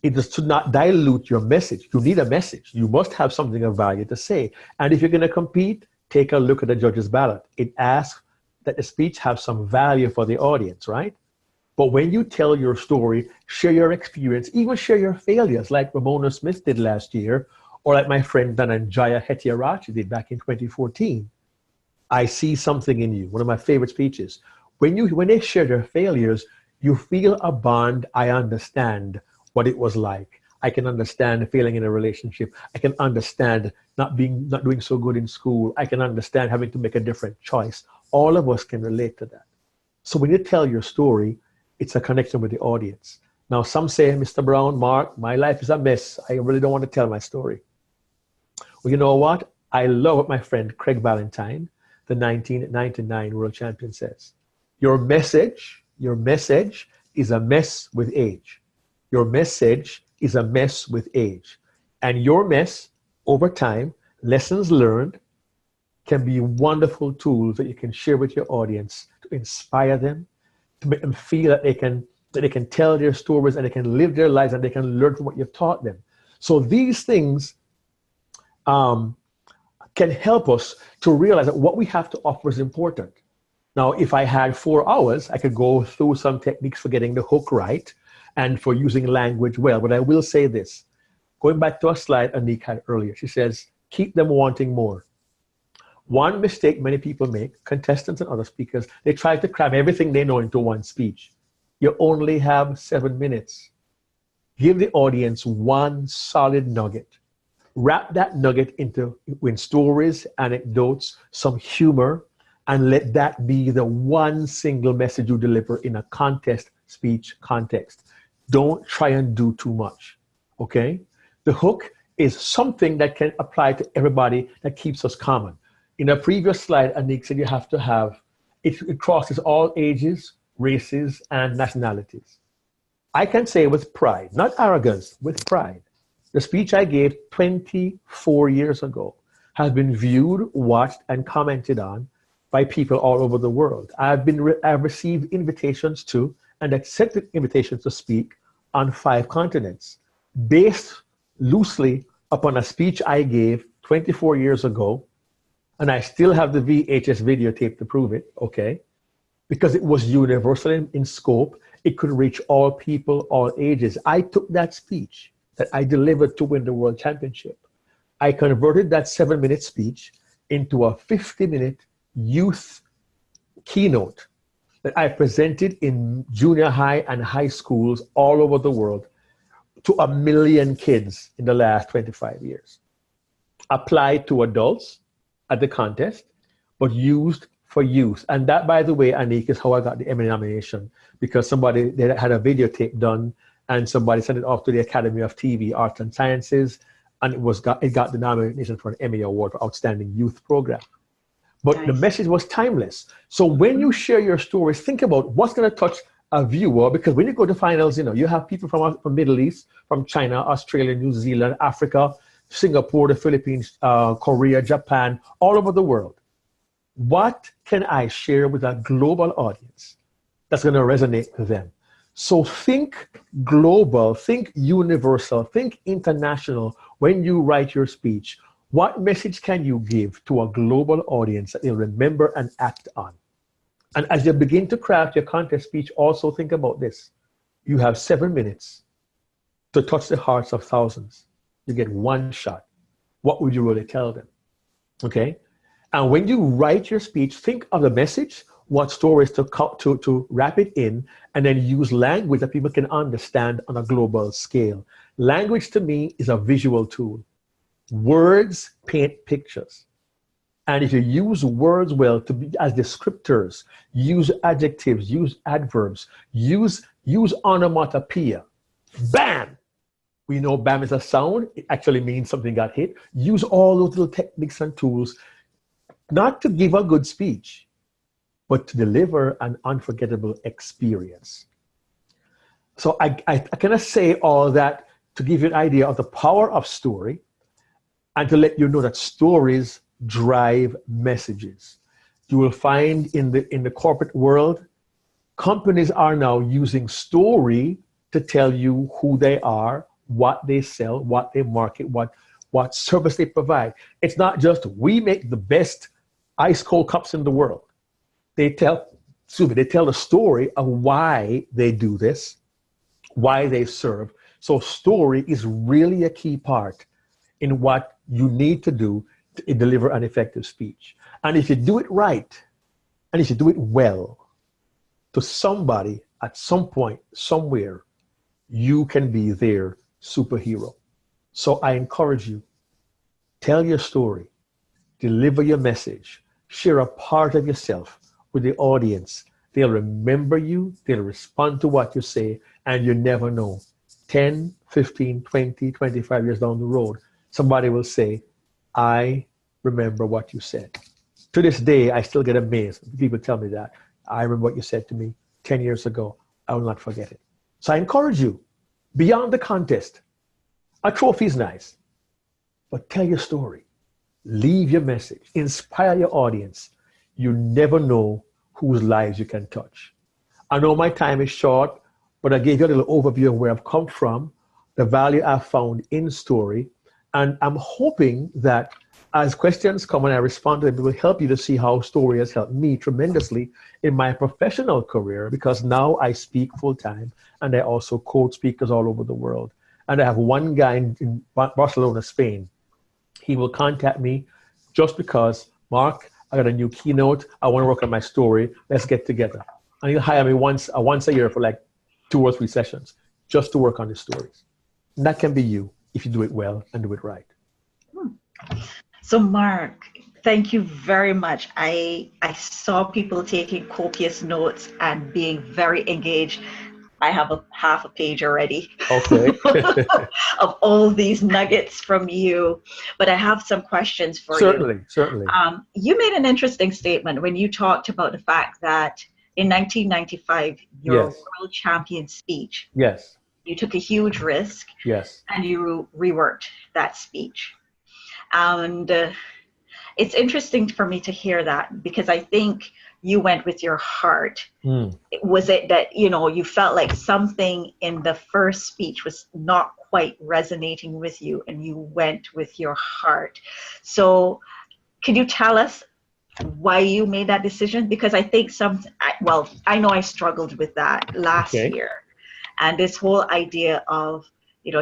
It is to not dilute your message. You need a message. You must have something of value to say. And if you're going to compete, take a look at the judge's ballot. It asks that the speech have some value for the audience, right? But when you tell your story, share your experience, even share your failures, like Ramona Smith did last year, or like my friend Dhananjaya Hettiarachchi did back in 2014. I see something in you, one of my favorite speeches. When they share their failures, you feel a bond. I understand what it was like. I can understand failing in a relationship. I can understand not doing so good in school. I can understand having to make a different choice. All of us can relate to that. So when you tell your story, it's a connection with the audience. Now, some say, Mr. Brown, Mark, my life is a mess. I really don't want to tell my story. Well, you know what? I love what my friend Craig Valentine, the 1999 world champion, says. Your message is a mess with age. Your message is a mess with age. And your mess, over time, lessons learned, can be wonderful tools that you can share with your audience to inspire them, to make them feel that they can that they can tell their stories and they can live their lives and they can learn from what you've taught them. So these things can help us to realize that what we have to offer is important. Now, if I had 4 hours, I could go through some techniques for getting the hook right and for using language well. But I will say this, going back to a slide Anik had earlier, she says, keep them wanting more. One mistake many people make, contestants and other speakers, they try to cram everything they know into one speech. You only have 7 minutes. Give the audience one solid nugget. Wrap that nugget into stories, anecdotes, some humor, and let that be the one single message you deliver in a contest speech context. Don't try and do too much, okay? The hook is something that can apply to everybody that keeps us common. In a previous slide, Anik said you have to have, it crosses all ages, races, and nationalities. I can say with pride, not arrogance, with pride, the speech I gave 24 years ago has been viewed, watched, and commented on by people all over the world. I've received invitations to and accepted invitations to speak on 5 continents, based loosely upon a speech I gave 24 years ago, and I still have the VHS videotape to prove it, okay? Because it was universal in scope, it could reach all people, all ages. I took that speech that I delivered to win the World Championship. I converted that 7-minute speech into a 50-minute youth keynote that I presented in junior high and high schools all over the world to 1 million kids in the last 25 years. Applied to adults at the contest, but used for youth. And that, by the way, Anik, is how I got the Emmy nomination, because somebody, they had a videotape done and somebody sent it off to the Academy of TV, Arts and Sciences, and it got the nomination for an Emmy Award for Outstanding Youth Program. But nice. The message was timeless. So when you share your stories, think about what's going to touch a viewer, because when you go to finals, you have people from Middle East, from China, Australia, New Zealand, Africa, Singapore, the Philippines, Korea, Japan, all over the world. What can I share with a global audience that's going to resonate with them? So think global, think universal, think international when you write your speech. What message can you give to a global audience that they'll remember and act on? And as you begin to craft your contest speech, also think about this. You have 7 minutes to touch the hearts of thousands. You get one shot. What would you really tell them? Okay? And when you write your speech, think of the message, what stories to wrap it in, and then use language that people can understand on a global scale. Language to me is a visual tool. Words paint pictures. And if you use words well as descriptors, use adjectives, use adverbs, use onomatopoeia, bam! We know bam is a sound. It actually means something got hit. Use all those little techniques and tools, not to give a good speech, but to deliver an unforgettable experience. So I kind of say all that to give you an idea of the power of story and to let you know that stories drive messages. You will find in the corporate world, companies are now using story to tell you who they are, what they sell, what they market, what service they provide. It's not just we make the best ice cold cups in the world. They tell the story of why they do this, why they serve. So story is really a key part in what you need to do to deliver an effective speech. And if you do it right, and if you do it well, to somebody at some point, somewhere, you can be their superhero. So I encourage you, tell your story, deliver your message, share a part of yourself with the audience. They'll remember you, they'll respond to what you say, and you never know. 10, 15, 20, 25 years down the road, somebody will say, I remember what you said. To this day, I still get amazed. People tell me that. I remember what you said to me 10 years ago. I will not forget it. So I encourage you, beyond the contest, a trophy is nice, but tell your story. Leave your message. Inspire your audience. You never know whose lives you can touch. I know my time is short. but I gave you a little overview of where I've come from, the value I've found in story. And I'm hoping that as questions come and I respond to them, it will help you to see how story has helped me tremendously in my professional career, because now I speak full time and I also coach speakers all over the world. And I have one guy in Barcelona, Spain. He will contact me just because, Mark, I got a new keynote. I want to work on my story. Let's get together. And he'll hire me once a year for like 2 or 3 sessions just to work on his stories. And that can be you if you do it well and do it right. So Mark, thank you very much. I saw people taking copious notes and being very engaged. I have a half a page already Okay. of all these nuggets from you, but I have some questions for you. Certainly. You made an interesting statement when you talked about the fact that in 1995, your Yes. world champion speech, Yes. you took a huge risk Yes. and you reworked that speech. And it's interesting for me to hear that, because I think you went with your heart. Was it that, you felt like something in the first speech was not quite resonating with you and you went with your heart? So could you tell us why you made that decision? Because I think I know I struggled with that last year. And this whole idea of,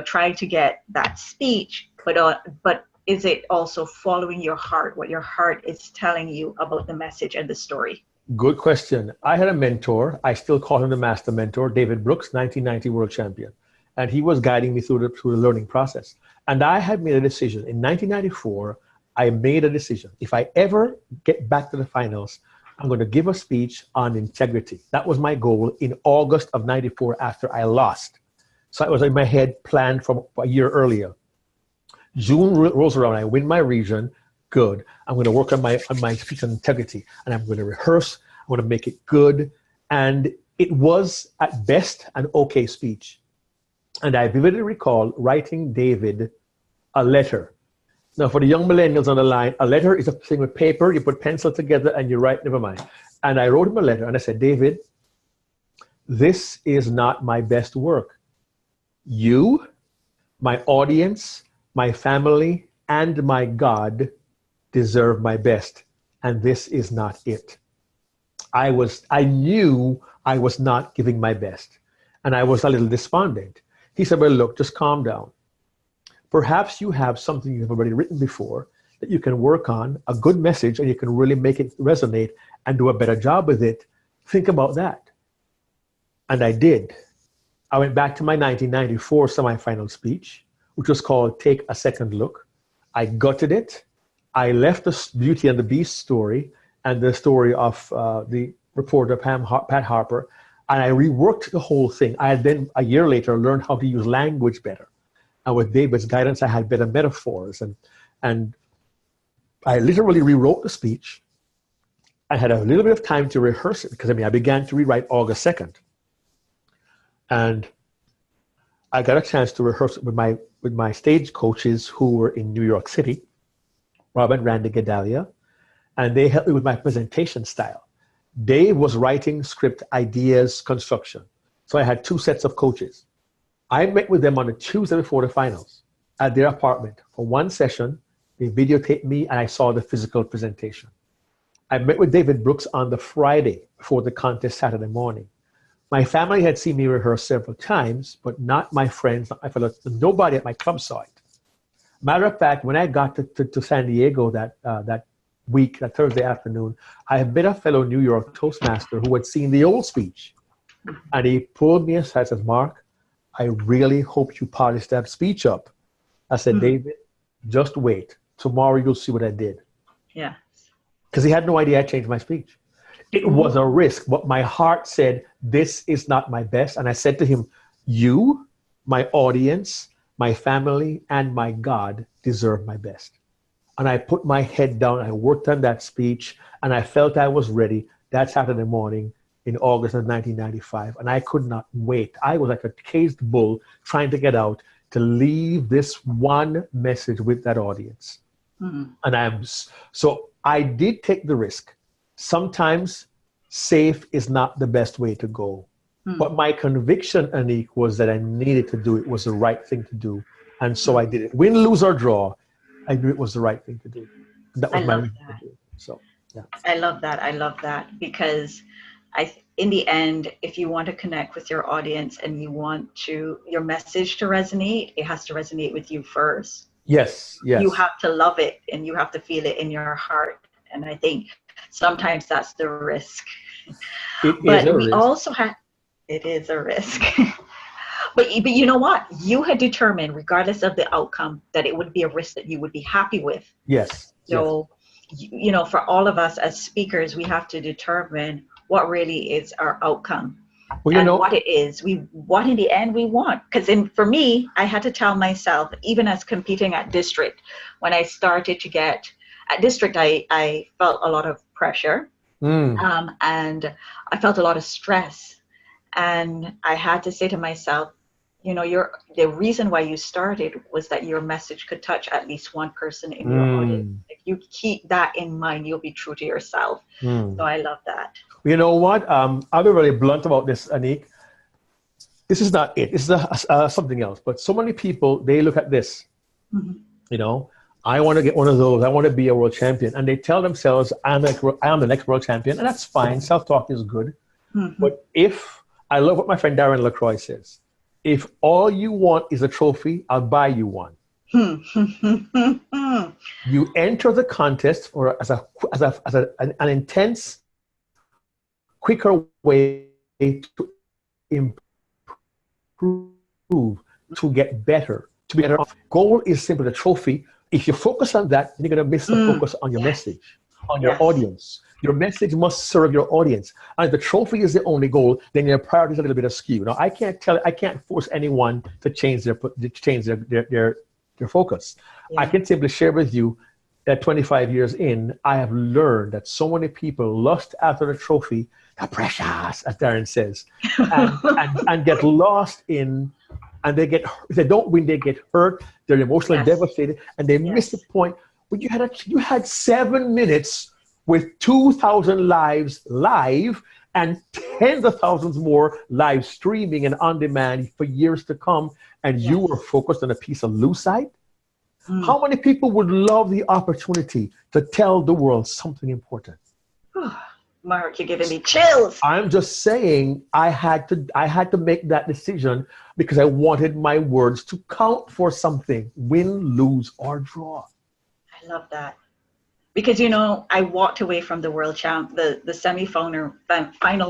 trying to get that speech, but is it also following your heart, what your heart is telling you about the message and the story? Good question. I had a mentor. I still call him the master mentor, David Brooks, 1990 world champion. And he was guiding me through the learning process. And I had made a decision. In 1994, I made a decision. If I ever get back to the finals, I'm going to give a speech on integrity. That was my goal in August of 94 after I lost. So it was in my head, planned from a year earlier. June rolls around, I win my region, good. I'm going to work on my speech on integrity, and I'm going to rehearse. I'm going to make it good. And it was, at best, an okay speech. And I vividly recall writing David a letter. Now, for the young millennials on the line, a letter is a thing with paper. You put pencil together and you write, never mind. And I wrote him a letter and I said, David, this is not my best work. You, my audience, my family, and my God deserve my best. And this is not it. I knew I was not giving my best. And I was a little despondent. He said, well, look, just calm down. Perhaps you have something you've already written before that you can work on, a good message, and you can really make it resonate and do a better job with it. Think about that. And I did. I went back to my 1994 semifinal speech, which was called Take a Second Look. I gutted it. I left the Beauty and the Beast story and the story of the reporter Pat Harper, and I reworked the whole thing. I had then, a year later, learned how to use language better. And with David's guidance, I had better metaphors. And I literally rewrote the speech. I had a little bit of time to rehearse it because, I began to rewrite August 2nd. And I got a chance to rehearse it with my stage coaches who were in New York City, Rob and Randy Gedalia, and they helped me with my presentation style. Dave was writing script ideas, construction. So I had 2 sets of coaches. I met with them on a Tuesday before the finals at their apartment for one session. They videotaped me and I saw the physical presentation. I met with David Brooks on the Friday before the contest Saturday morning. My family had seen me rehearse several times, but not my friends, not my fellows. Nobody at my club saw it. Matter of fact, when I got to San Diego that week, that Thursday afternoon, I had met a fellow New York Toastmaster who had seen the old speech. And he pulled me aside and said, Mark, I really hope you polish that speech up. I said, David, just wait. Tomorrow you'll see what I did. Yeah. Because he had no idea I changed my speech. It was a risk, but my heart said, this is not my best. And I said to him, you, my audience, my family, and my God deserve my best. And I put my head down, I worked on that speech, and I felt I was ready that Saturday morning in August of 1995. And I could not wait. I was like a caged bull trying to get out to leave this one message with that audience. And so I did take the risk. Sometimes safe is not the best way to go. But my conviction, Anik, was that I needed to do it, was the right thing to do. And so I did it. Win, lose, or draw, I knew it was the right thing to do. That was I my love reason that. to do it. So, yeah. I love that. I love that because in the end, if you want to connect with your audience and you want your message to resonate, it has to resonate with you first. Yes, yes. You have to love it and you have to feel it in your heart. And I think sometimes that's the risk. But we also have, it is a risk. But you know what? You had determined, regardless of the outcome, that it would be a risk that you would be happy with. Yes. So, you know, for all of us as speakers, we have to determine what really is our outcome. Well, you know, what it is, what in the end we want. Because for me, I had to tell myself, even as competing at district, when I started to get at district, I felt a lot of pressure, and I felt a lot of stress. And I had to say to myself, you know, the reason why you started was that your message could touch at least one person in your audience. If you keep that in mind, you'll be true to yourself. So I love that. You know what? I'll be really blunt about this, Anik. This is not it. This is something else. But so many people, they look at this. You know, I want to get one of those. I want to be a world champion. And they tell themselves, I'm the next world champion. And that's fine. Self-talk is good. But I love what my friend Darren LaCroix says. If all you want is a trophy, I'll buy you one. You enter the contest as an intense, quicker way to improve, to get better, to be better. Goal is simply the trophy. If you focus on that, you're going to miss the focus on your message, on your audience. Your message must serve your audience. And if the trophy is the only goal, then your priority is a little bit askew. Now, I can't force anyone to change their focus. I can simply share with you that 25 years in, I have learned that so many people lust after the trophy, the precious, as Darren says, and get lost in, and they get, if they don't win, they get hurt, they're emotionally devastated, and they miss the point. But you had 7 minutes with 2,000 lives live and tens of thousands more live streaming and on demand for years to come, and you were focused on a piece of lucite. How many people would love the opportunity to tell the world something important? Mark, you're giving me chills. I'm just saying I had to make that decision because I wanted my words to count for something, win, lose, or draw. I love that. Because, you know, I walked away from the world champ, the semi-final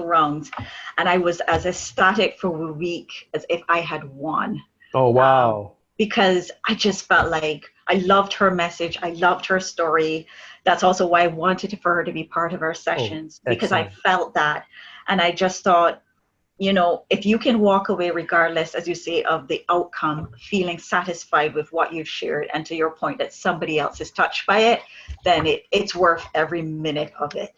rounds, and I was as ecstatic for a week as if I had won. Oh, wow. Because I just felt like I loved her message. I loved her story. That's also why I wanted for her to be part of our sessions, because I felt that. And I just thought, you know, if you can walk away regardless, as you say, of the outcome, feeling satisfied with what you've shared, and to your point that somebody else is touched by it, then it's worth every minute of it.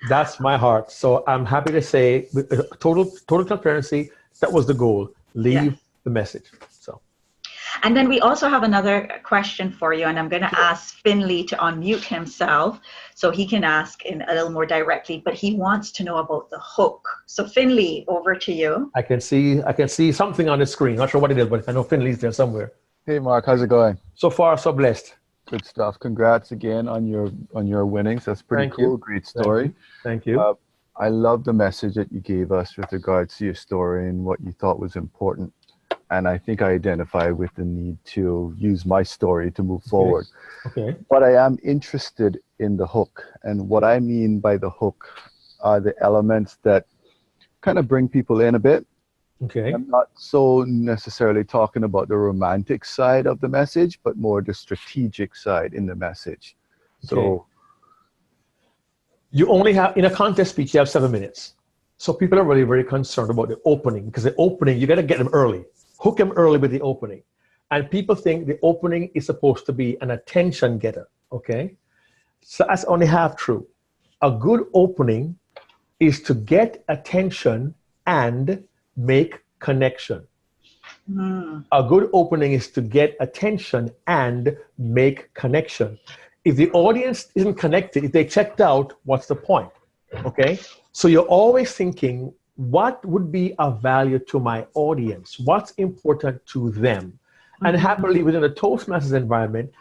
That's my heart. So I'm happy to say, with total transparency, that was the goal. Leave the message. So. And then we also have another question for you, and I'm going to ask Finley to unmute himself so he can ask in a little more directly, but he wants to know about the hook. So Finley, over to you. I can see something on the screen. Not sure what it is, but I know Finley's there somewhere. Hey Mark, how's it going? So far, so blessed. Good stuff. Congrats again on your winnings. That's pretty cool. Great story. Thank you. I love the message that you gave us with regards to your story and what you thought was important. And I think I identify with the need to use my story to move forward. Okay. But I am interested in the hook. And what I mean by the hook are the elements that kind of bring people in a bit. Okay. I'm not so necessarily talking about the romantic side of the message, but more the strategic side in the message. So you only have, in a contest speech, you have 7 minutes. So people are really very concerned about the opening, because the opening, you got to get them early. Hook them early with the opening. And people think the opening is supposed to be an attention getter, okay? So that's only half true. A good opening is to get attention and make connection. A good opening is to get attention and make connection. If the audience isn't connected, if they checked out, what's the point? Okay? So you're always thinking what would be of value to my audience? What's important to them? And happily, within a Toastmasters environment,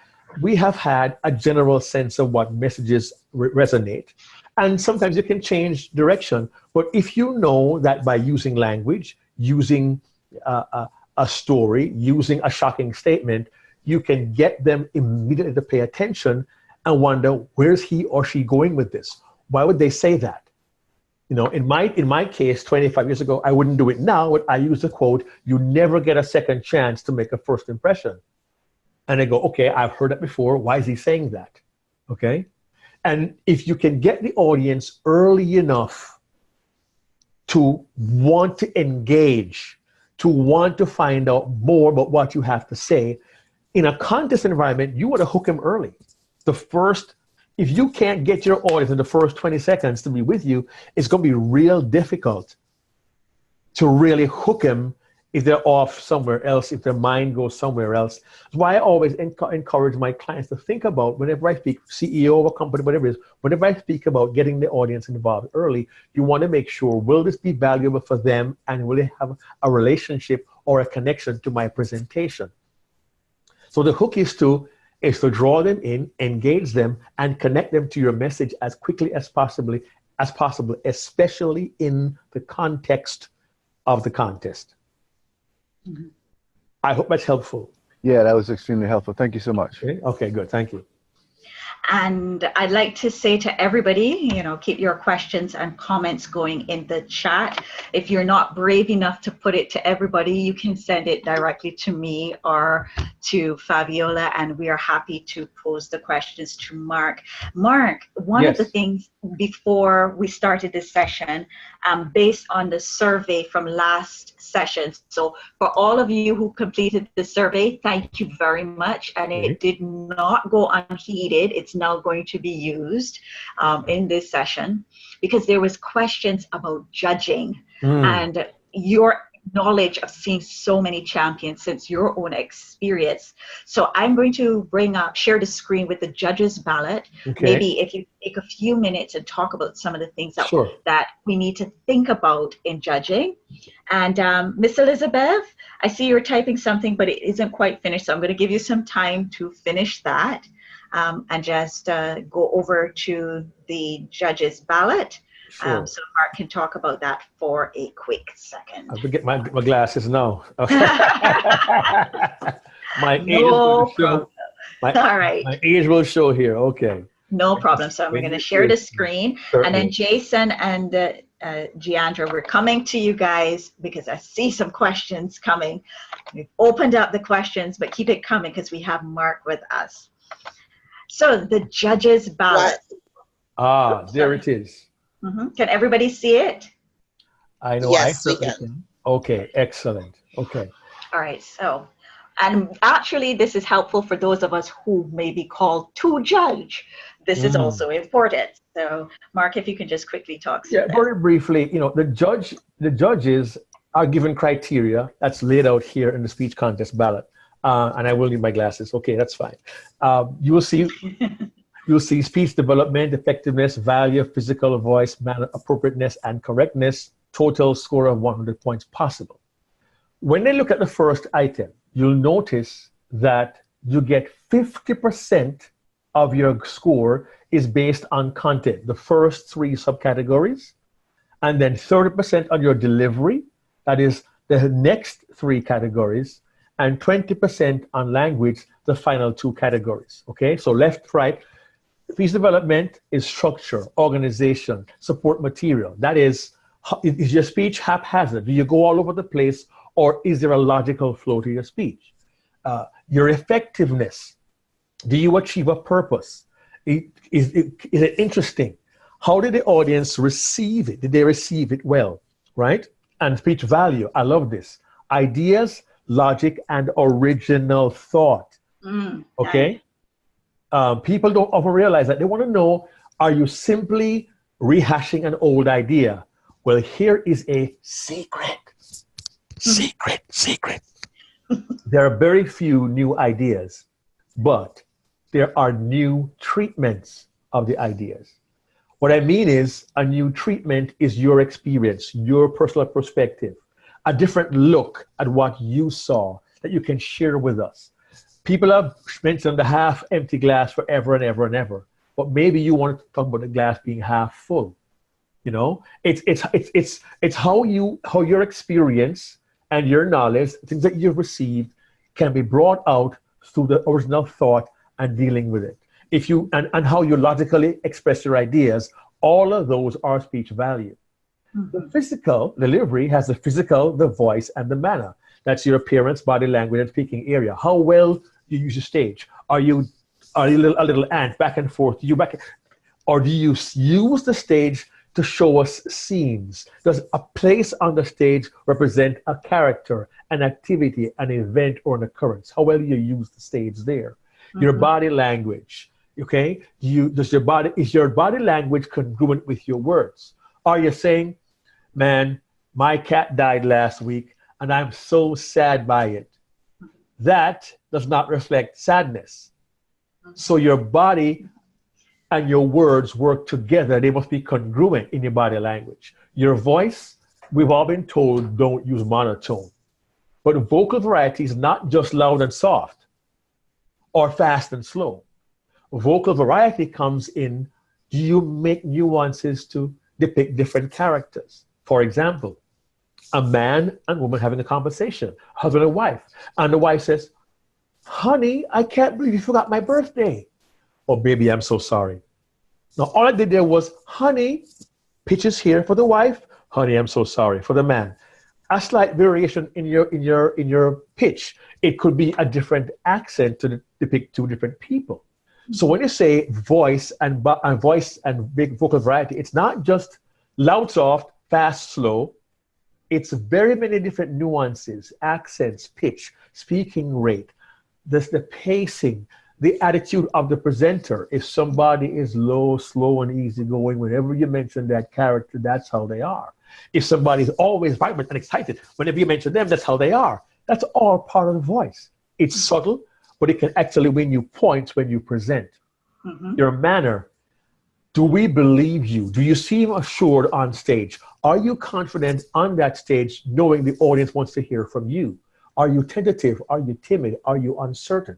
we have had a general sense of what messages resonate. And sometimes you can change direction. But if you know that by using language, using a story, using a shocking statement, you can get them immediately to pay attention and wonder, where's he or she going with this? Why would they say that? You know, in my case, 25 years ago, I wouldn't do it now, but I use the quote, you never get a second chance to make a first impression. And I go, okay, I've heard that before. Why is he saying that? Okay. And if you can get the audience early enough to want to engage, to want to find out more about what you have to say, in a contest environment, you want to hook them early. If you can't get your audience in the first 20 seconds to be with you, it's going to be real difficult to really hook them if they're off somewhere else, if their mind goes somewhere else. That's why I always encourage my clients to think about, whenever I speak, CEO of a company, whatever it is, whenever I speak about getting the audience involved early, you want to make sure, will this be valuable for them and will they have a relationship or a connection to my presentation? So the hook is to draw them in, engage them, and connect them to your message as quickly as possible, especially in the context of the contest. Mm-hmm. I hope that's helpful. Yeah, that was extremely helpful. Thank you so much. Okay, good. Thank you. And I'd like to say to everybody, keep your questions and comments going in the chat. If you're not brave enough to put it to everybody, you can send it directly to me or to Fabiola, and we are happy to pose the questions to Mark. Mark, one of the things before we started this session, based on the survey from last session, so for all of you who completed the survey, thank you very much. And it did not go unheeded. It's now going to be used in this session, because there was questions about judging and your knowledge of seeing so many champions since your own experience. So I'm going to share the screen with the judges ballot. Maybe if you take a few minutes and talk about some of the things that we need to think about in judging. And Miss Elizabeth, I see you're typing something, but it isn't quite finished. So I'm going to give you some time to finish that and just go over to the judges ballot. So Mark can talk about that for a quick second. I forget my glasses now. Okay. My age will show here. Okay. No problem. So I'm going to share the screen. Certainly. And then Jason and Giandra, we're coming to you guys because I see some questions coming. We've opened up the questions, but keep it coming because we have Mark with us. So the judges ballot. There it is. Mm-hmm. Can everybody see it? I know. Yes, we can. Okay, excellent. Okay. All right. So, and actually, this is helpful for those of us who may be called to judge. This is also important. So, Mark, if you can just quickly talk. Very briefly. The judges are given criteria that's laid out here in the speech contest ballot, and I will need my glasses. Okay, that's fine. You will see. You'll see speech development, effectiveness, value, physical voice, manner, appropriateness, and correctness, total score of 100 points possible. When they look at the first item, you'll notice that you get 50% of your score is based on content, the first three subcategories, and then 30% on your delivery, that is the next three categories, and 20% on language, the final two categories. Okay, so left, right. Speech development is structure, organization, support material. That is your speech haphazard? Do you go all over the place, or is there a logical flow to your speech? Your effectiveness. Do you achieve a purpose? Is it interesting? How did the audience receive it? Did they receive it well, right? And speech value. I love this. Ideas, logic, and original thought. Okay? People don't often realize that. They want to know, are you simply rehashing an old idea? Well, here is a secret. Secret. There are very few new ideas, but there are new treatments of the ideas. What I mean is a new treatment is your experience, your personal perspective, a different look at what you saw that you can share with us. People have mentioned the half empty glass forever and ever and ever, but maybe you want to talk about the glass being half full. You know, it's how your experience and your knowledge, things that you've received, can be brought out through the original thought and dealing with it. If you and how you logically express your ideas, all of those are speech value. Mm-hmm. The physical delivery has the physical, the voice, and the manner. That's your appearance, body language, and speaking area. How well you use your stage. Are you a little ant back and forth? Or do you use the stage to show us scenes? Does a place on the stage represent a character, an activity, an event, or an occurrence? How well do you use the stage there? Mm-hmm. Your body language, okay? Is your body language congruent with your words? Are you saying, man, my cat died last week and I'm so sad by it? That does not reflect sadness. So your body and your words work together. They must be congruent in your body language. Your voice, we've all been told, don't use monotone. But vocal variety is not just loud and soft or fast and slow. Vocal variety comes in, do you make nuances to depict different characters? For example, a man and woman having a conversation, husband and wife, and the wife says, honey, I can't believe you forgot my birthday. Oh, baby, I'm so sorry. Now, all I did there was, honey, pitches here for the wife. Honey, I'm so sorry for the man. A slight variation in your pitch. It could be a different accent to depict two different people. So when you say voice and big vocal variety, it's not just loud, soft, fast, slow. It's very many different nuances, accents, pitch, speaking rate, the pacing, the attitude of the presenter. If somebody is low, slow, and easygoing, whenever you mention that character, that's how they are. If somebody's always vibrant and excited, whenever you mention them, that's how they are. That's all part of the voice. It's subtle, but it can actually win you points when you present. Mm-hmm. Your manner. Do we believe you? Do you seem assured on stage? Are you confident on that stage knowing the audience wants to hear from you? Are you tentative? Are you timid? Are you uncertain?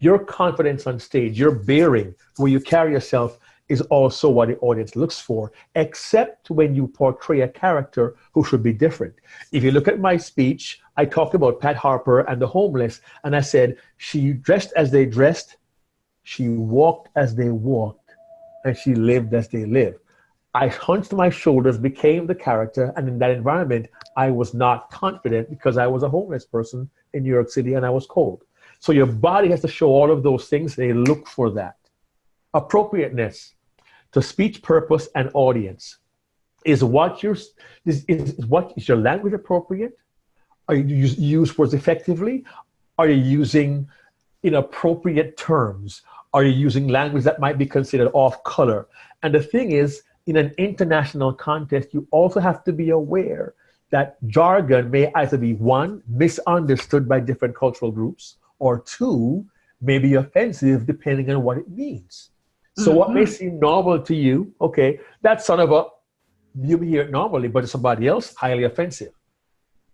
Your confidence on stage, your bearing, where you carry yourself, is also what the audience looks for, except when you portray a character who should be different. If you look at my speech, I talk about Pat Harper and the homeless, and I said, she dressed as they dressed, she walked as they walked, and she lived as they lived. I hunched my shoulders, became the character, and in that environment, I was not confident because I was a homeless person in New York City and I was cold. So your body has to show all of those things. They look for that. Appropriateness to speech purpose and audience. Is your language appropriate? Are you use words effectively? Are you using inappropriate terms? Are you using language that might be considered off color? And the thing is, in an international context, you also have to be aware that jargon may either be, one, misunderstood by different cultural groups, or two, may be offensive depending on what it means. So what may seem normal to you, okay, that son of a, you hear it normally, but to somebody else, highly offensive.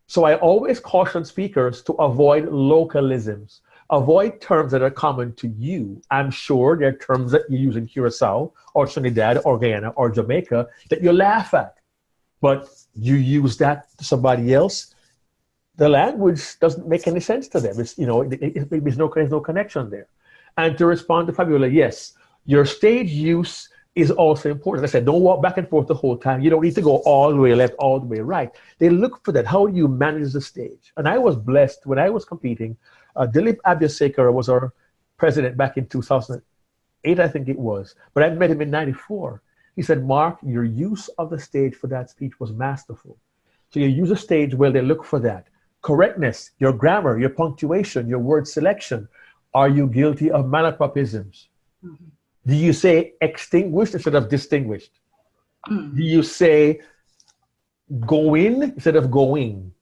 So I always caution speakers to avoid localisms. Avoid terms that are common to you. I'm sure there are terms that you use in Curacao or Trinidad or Guyana or Jamaica that you laugh at, but you use that to somebody else. The language doesn't make any sense to them. It's, there's no connection there. And to respond to Fabiola, yes, your stage use is also important. I said, don't walk back and forth the whole time. You don't need to go all the way left, all the way right. They look for that. How do you manage the stage? And I was blessed when I was competing. Dilip Abhyasekar was our president back in 2008, I think it was. But I met him in 94. He said, Mark, your use of the stage for that speech was masterful. So you use a stage where they look for that. Correctness, your grammar, your punctuation, your word selection. Are you guilty of malapropisms? Mm-hmm. Do you say extinguished instead of distinguished? Mm-hmm. Do you say go in instead of going?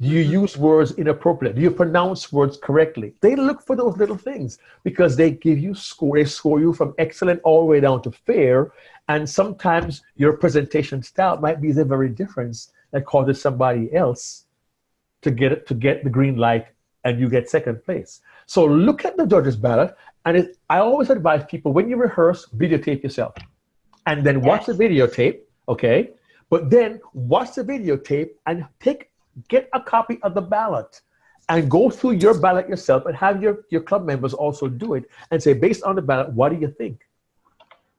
Do you use words inappropriately? Do you pronounce words correctly? They look for those little things because they give you score. They score you from excellent all the way down to fair, And sometimes your presentation style might be the very difference that causes somebody else to get the green light and you get second place. So look at the judges' ballot. And I always advise people, when you rehearse, videotape yourself. And then watch the videotape, okay? But then watch the videotape and get a copy of the ballot and go through your ballot yourself and have your club members also do it and say, based on the ballot, what do you think?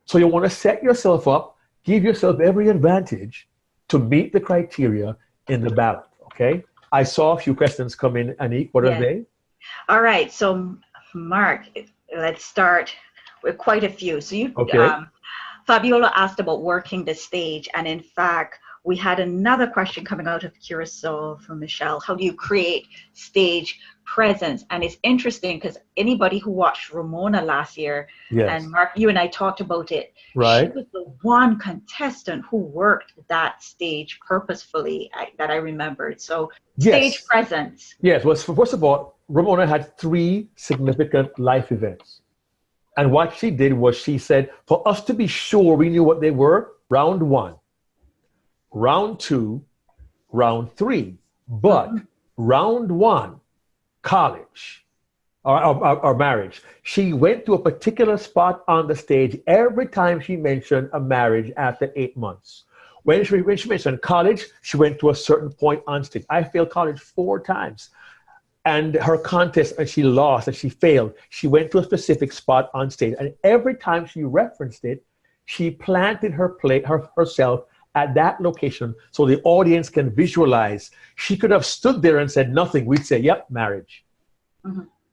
So you want to set yourself up, give yourself every advantage to meet the criteria in the ballot, okay? I saw a few questions come in. Anik, what are they? All right, so Mark, let's start with quite a few. So Fabiola asked about working the stage, and in fact, we had another question coming out of Curacao from Michelle. How do you create stage presence? And it's interesting because anybody who watched Ramona last year, and Mark, you and I talked about it, right? She was the one contestant who worked that stage purposefully that I remembered. So stage presence. Yes, well, first of all, Ramona had 3 significant life events. And what she did was she said, for us to be sure we knew what they were, round 1, round 2, round 3. But round 1, college or marriage, she went to a particular spot on the stage every time she mentioned a marriage after 8 months. When she mentioned college, she went to a certain point on stage. I failed college 4 times. And her contest, and she lost and she failed. She went to a specific spot on stage. And every time she referenced it, she planted herself at that location so the audience can visualize. She could have stood there and said nothing. We'd say, yep, marriage.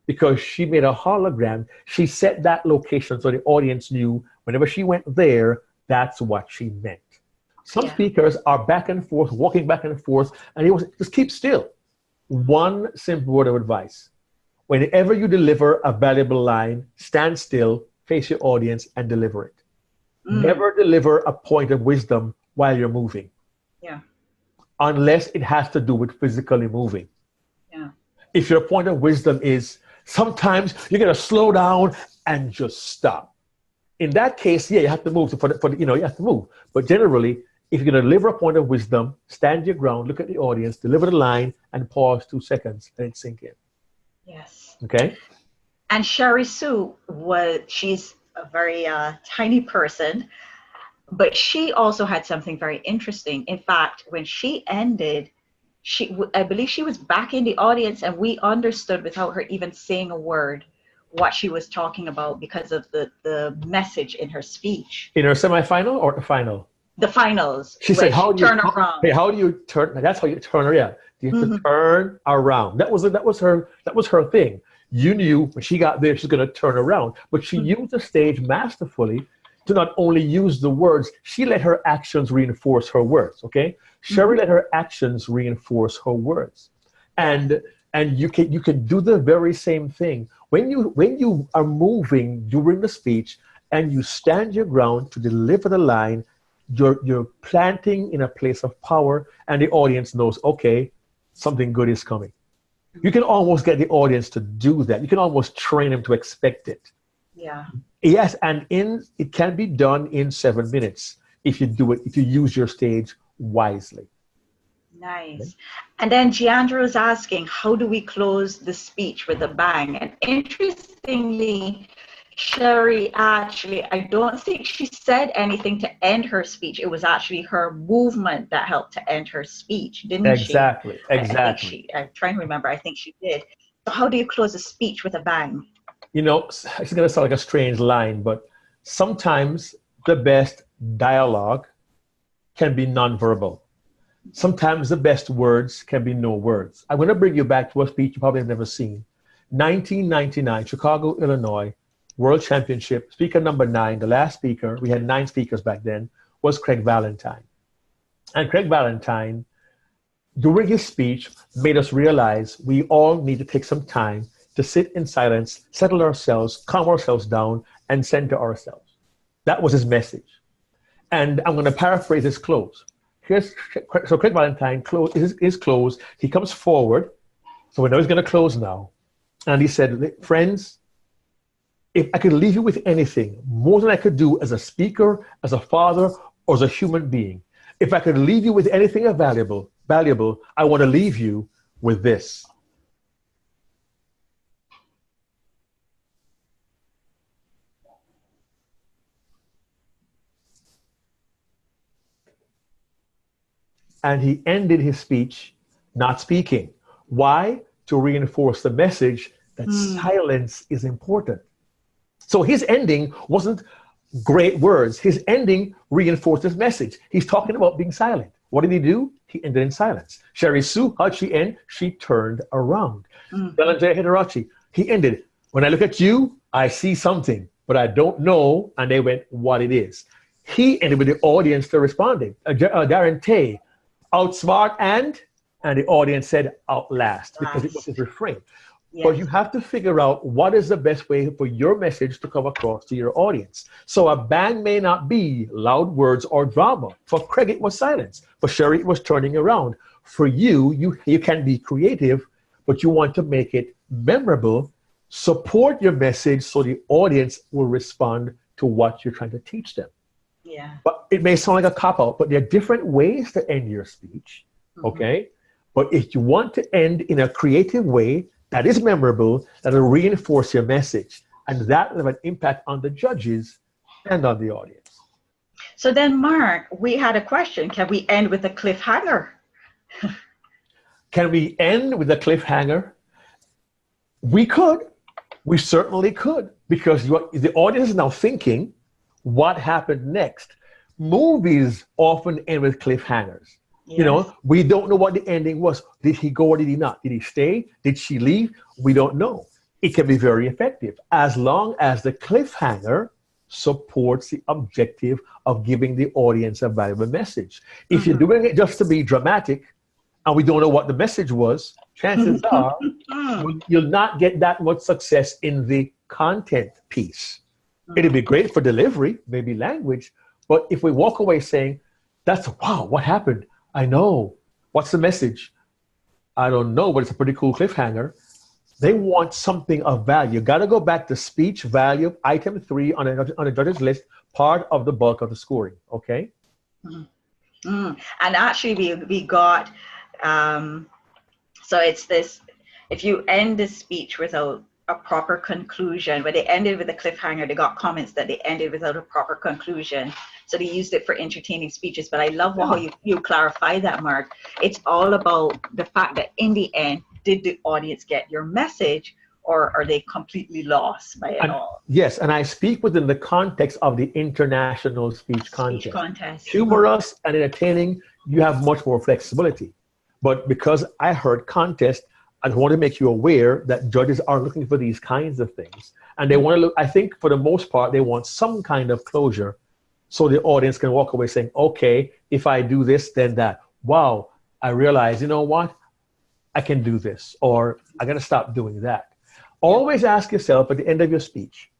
Because she made a hologram. She set that location so the audience knew whenever she went there, that's what she meant. Some speakers are back and forth, walking back and forth, and he was just keep still. One simple word of advice. Whenever you deliver a valuable line, stand still, face your audience, and deliver it. Never deliver a point of wisdom while you're moving. Unless it has to do with physically moving. If your point of wisdom is sometimes you're going to slow down and just stop. In that case, you have to move. You have to move. But generally, if you're going to deliver a point of wisdom, stand your ground, look at the audience, deliver the line, and pause 2 seconds, and it sink in. Yes. Okay? And Sherry Sue, she's a very tiny person, but she also had something very interesting. In fact, when she ended, I believe she was back in the audience, and we understood without her even saying a word what she was talking about because of the message in her speech. In her semifinal or the final? The finals. She said, how do you turn around? Hey, how do you turn? That's how you turn around. Yeah. You have to turn around. That was her thing. You knew when she got there, she's going to turn around. But she used the stage masterfully to not only use the words, she let her actions reinforce her words. Okay. Sherry let her actions reinforce her words. And you can do the very same thing. When you are moving during the speech and you stand your ground to deliver the line, you're planting in a place of power, and the audience knows, okay, something good is coming. You can almost get the audience to do that. You can almost train them to expect it. Yeah. Yes, and it can be done in 7 minutes if you use your stage wisely. Nice. Okay. And then Giandra is asking, how do we close the speech with a bang? And interestingly, Sherry, actually, I don't think she said anything to end her speech. It was actually her movement that helped to end her speech, didn't she? Exactly. I'm trying to remember. I think she did. So how do you close a speech with a bang? It's going to sound like a strange line, but sometimes the best dialogue can be nonverbal. Sometimes the best words can be no words. I'm going to bring you back to a speech you probably have never seen. 1999, Chicago, Illinois. World Championship, speaker number 9, the last speaker, we had 9 speakers back then, was Craig Valentine. And Craig Valentine, during his speech, made us realize we all need to take some time to sit in silence, settle ourselves, calm ourselves down, and center ourselves. That was his message. And I'm going to paraphrase his close. So Craig Valentine is close. He comes forward. So we know he's going to close now. And he said, friends, if I could leave you with anything, more than I could do as a speaker, as a father, or as a human being, if I could leave you with anything valuable, I want to leave you with this. And he ended his speech not speaking. Why? To reinforce the message that silence is important. So his ending wasn't great words. His ending reinforced his message. He's talking about being silent. What did he do? He ended in silence. Sherry Sue, how'd she end? She turned around. Bellanjay Hidarachi, he ended. When I look at you, I see something, but I don't know. And they went, what it is. He ended with the audience still responding. Darren Tay, outsmart and the audience said outlast because it was his refrain. Yes. But you have to figure out what is the best way for your message to come across to your audience. So a bang may not be loud words or drama. For Craig, it was silence. For Sherry, it was turning around. For you can be creative, but you want to make it memorable. Support your message so the audience will respond to what you're trying to teach them. Yeah. But it may sound like a cop-out, but there are different ways to end your speech, okay? But if you want to end in a creative way that is memorable, that will reinforce your message, and that will have an impact on the judges and on the audience. So then, Mark, we had a question. Can we end with a cliffhanger? Can we end with a cliffhanger? We could. We certainly could, because the audience is now thinking, what happened next? Movies often end with cliffhangers. Yes. You know, we don't know what the ending was. Did he go or did he not? Did he stay? Did she leave? We don't know. It can be very effective as long as the cliffhanger supports the objective of giving the audience a valuable message. If you're doing it just to be dramatic and we don't know what the message was, chances are you'll not get that much success in the content piece. It'd be great for delivery, maybe language, but if we walk away saying, wow, what happened? I know. What's the message? I don't know, but it's a pretty cool cliffhanger. They want something of value. You got to go back to speech value, item 3 on a judge's list, part of the bulk of the scoring, okay? And actually we got, so it's this, if you end the speech without a proper conclusion, when they ended with a cliffhanger, they got comments that they ended without a proper conclusion. So they used it for entertaining speeches. But I love how you clarify that, Mark. It's all about the fact that in the end, did the audience get your message, or are they completely lost by it all? Yes, and I speak within the context of the international speech contest. Humorous and entertaining, you have much more flexibility. But because I heard contest, I want to make you aware that judges are looking for these kinds of things. And they want to look, I think for the most part, they want some kind of closure so the audience can walk away saying, okay, if I do this, then that. Wow, I realize, you know what? I can do this, or I got to stop doing that. Always ask yourself at the end of your speech,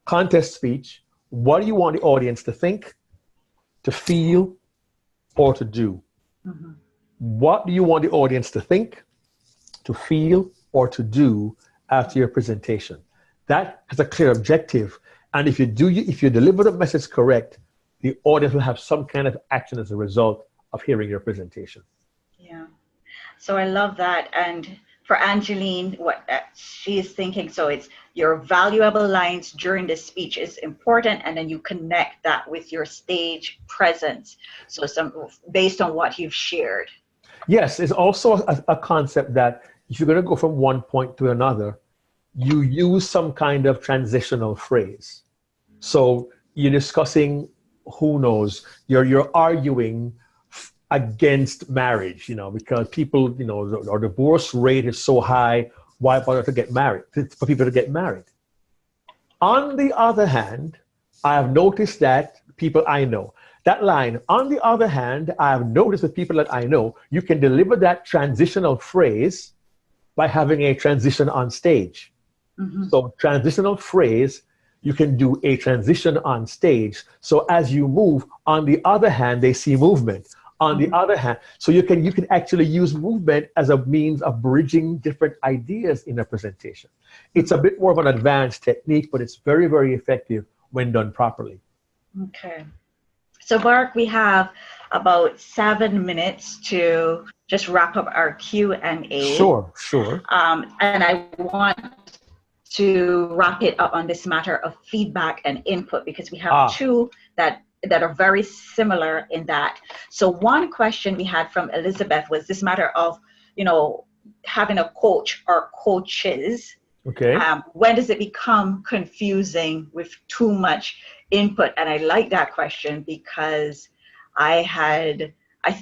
contest speech, what do you want the audience to think, to feel, or to do? What do you want the audience to think, to feel, or to do after your presentation? That has a clear objective. And if you deliver the message correct, the audience will have some kind of action as a result of hearing your presentation. Yeah. So I love that. And for Angeline, what she's thinking, so it's your valuable lines during the speech is important, and then you connect that with your stage presence. So based on what you've shared. Yes, it's also a concept that if you're going to go from one point to another, you use some kind of transitional phrase. So you're discussing, who knows, you're arguing against marriage, because people, our divorce rate is so high, why bother to get married, for people to get married? On the other hand, I have noticed that people I know, that line, on the other hand, I have noticed with people that I know, you can deliver that transitional phrase by having a transition on stage. So transitional phrase, you can do a transition on stage. So as you move, on the other hand, they see movement. On the other hand, so you can actually use movement as a means of bridging different ideas in a presentation. It's a bit more of an advanced technique, but it's very, very effective when done properly. Okay. So Mark, we have about 7 minutes to just wrap up our Q&A. Sure, sure. And I want to wrap it up on this matter of feedback and input, because we have two that are very similar in that. So one question we had from Elizabeth was this matter of, having a coach or coaches. Okay. When does it become confusing with too much input? And I like that question because I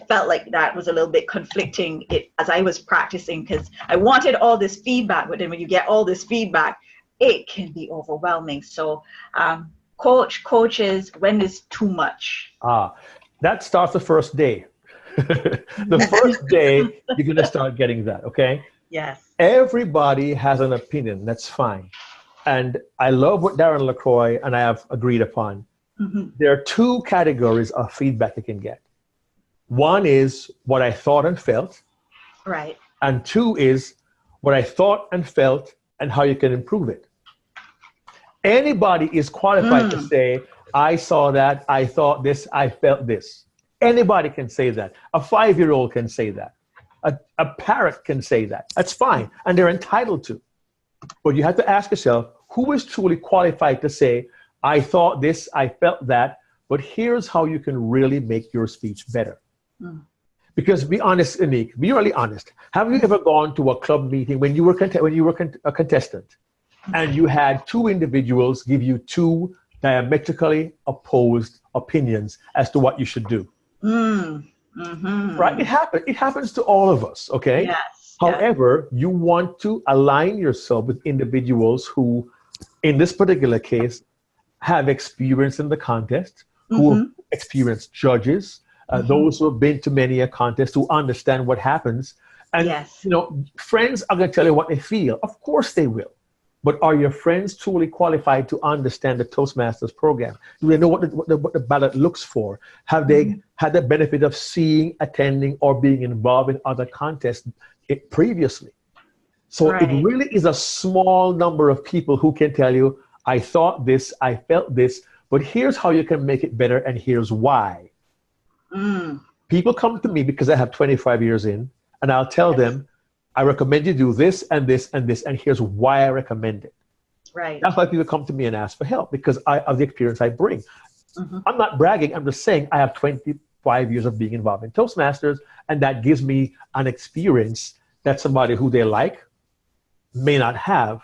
felt like that was a little bit conflicting as I was practicing, because I wanted all this feedback, but then when you get all this feedback, it can be overwhelming. So coaches, when is too much? That starts the first day. The first day, you're going to start getting that, okay? Yes. Everybody has an opinion. That's fine. And I love what Darren LaCroix and I have agreed upon. Mm-hmm. There are two categories of feedback you can get. One is what I thought and felt. Right. And two is what I thought and felt and how you can improve it. Anybody is qualified to say, I saw that, I thought this, I felt this. Anybody can say that. A 5-year-old can say that. A parrot can say that. That's fine. And they're entitled to. But you have to ask yourself, who is truly qualified to say, I thought this, I felt that, but here's how you can really make your speech better. Because be honest, Unique, be really honest. Have you ever gone to a club meeting when you were a contestant and you had two individuals give you two diametrically opposed opinions as to what you should do? Mm-hmm. Right? It happens to all of us, okay? Yes. However, you want to align yourself with individuals who, in this particular case, have experience in the contest, who have experienced judges, those who have been to many a contest, who understand what happens. And, friends are going to tell you what they feel. Of course they will. But are your friends truly qualified to understand the Toastmasters program? Do they know what the ballot looks for? Have they had the benefit of seeing, attending, or being involved in other contests previously? So it really is a small number of people who can tell you, I thought this, I felt this, but here's how you can make it better, and here's why. People come to me because I have 25 years in, and I'll tell them, I recommend you do this and this and this, and here's why I recommend it. Right. That's why people come to me and ask for help, because of the experience I bring. I'm not bragging. I'm just saying I have 25 years of being involved in Toastmasters, and that gives me an experience that somebody who they like may not have.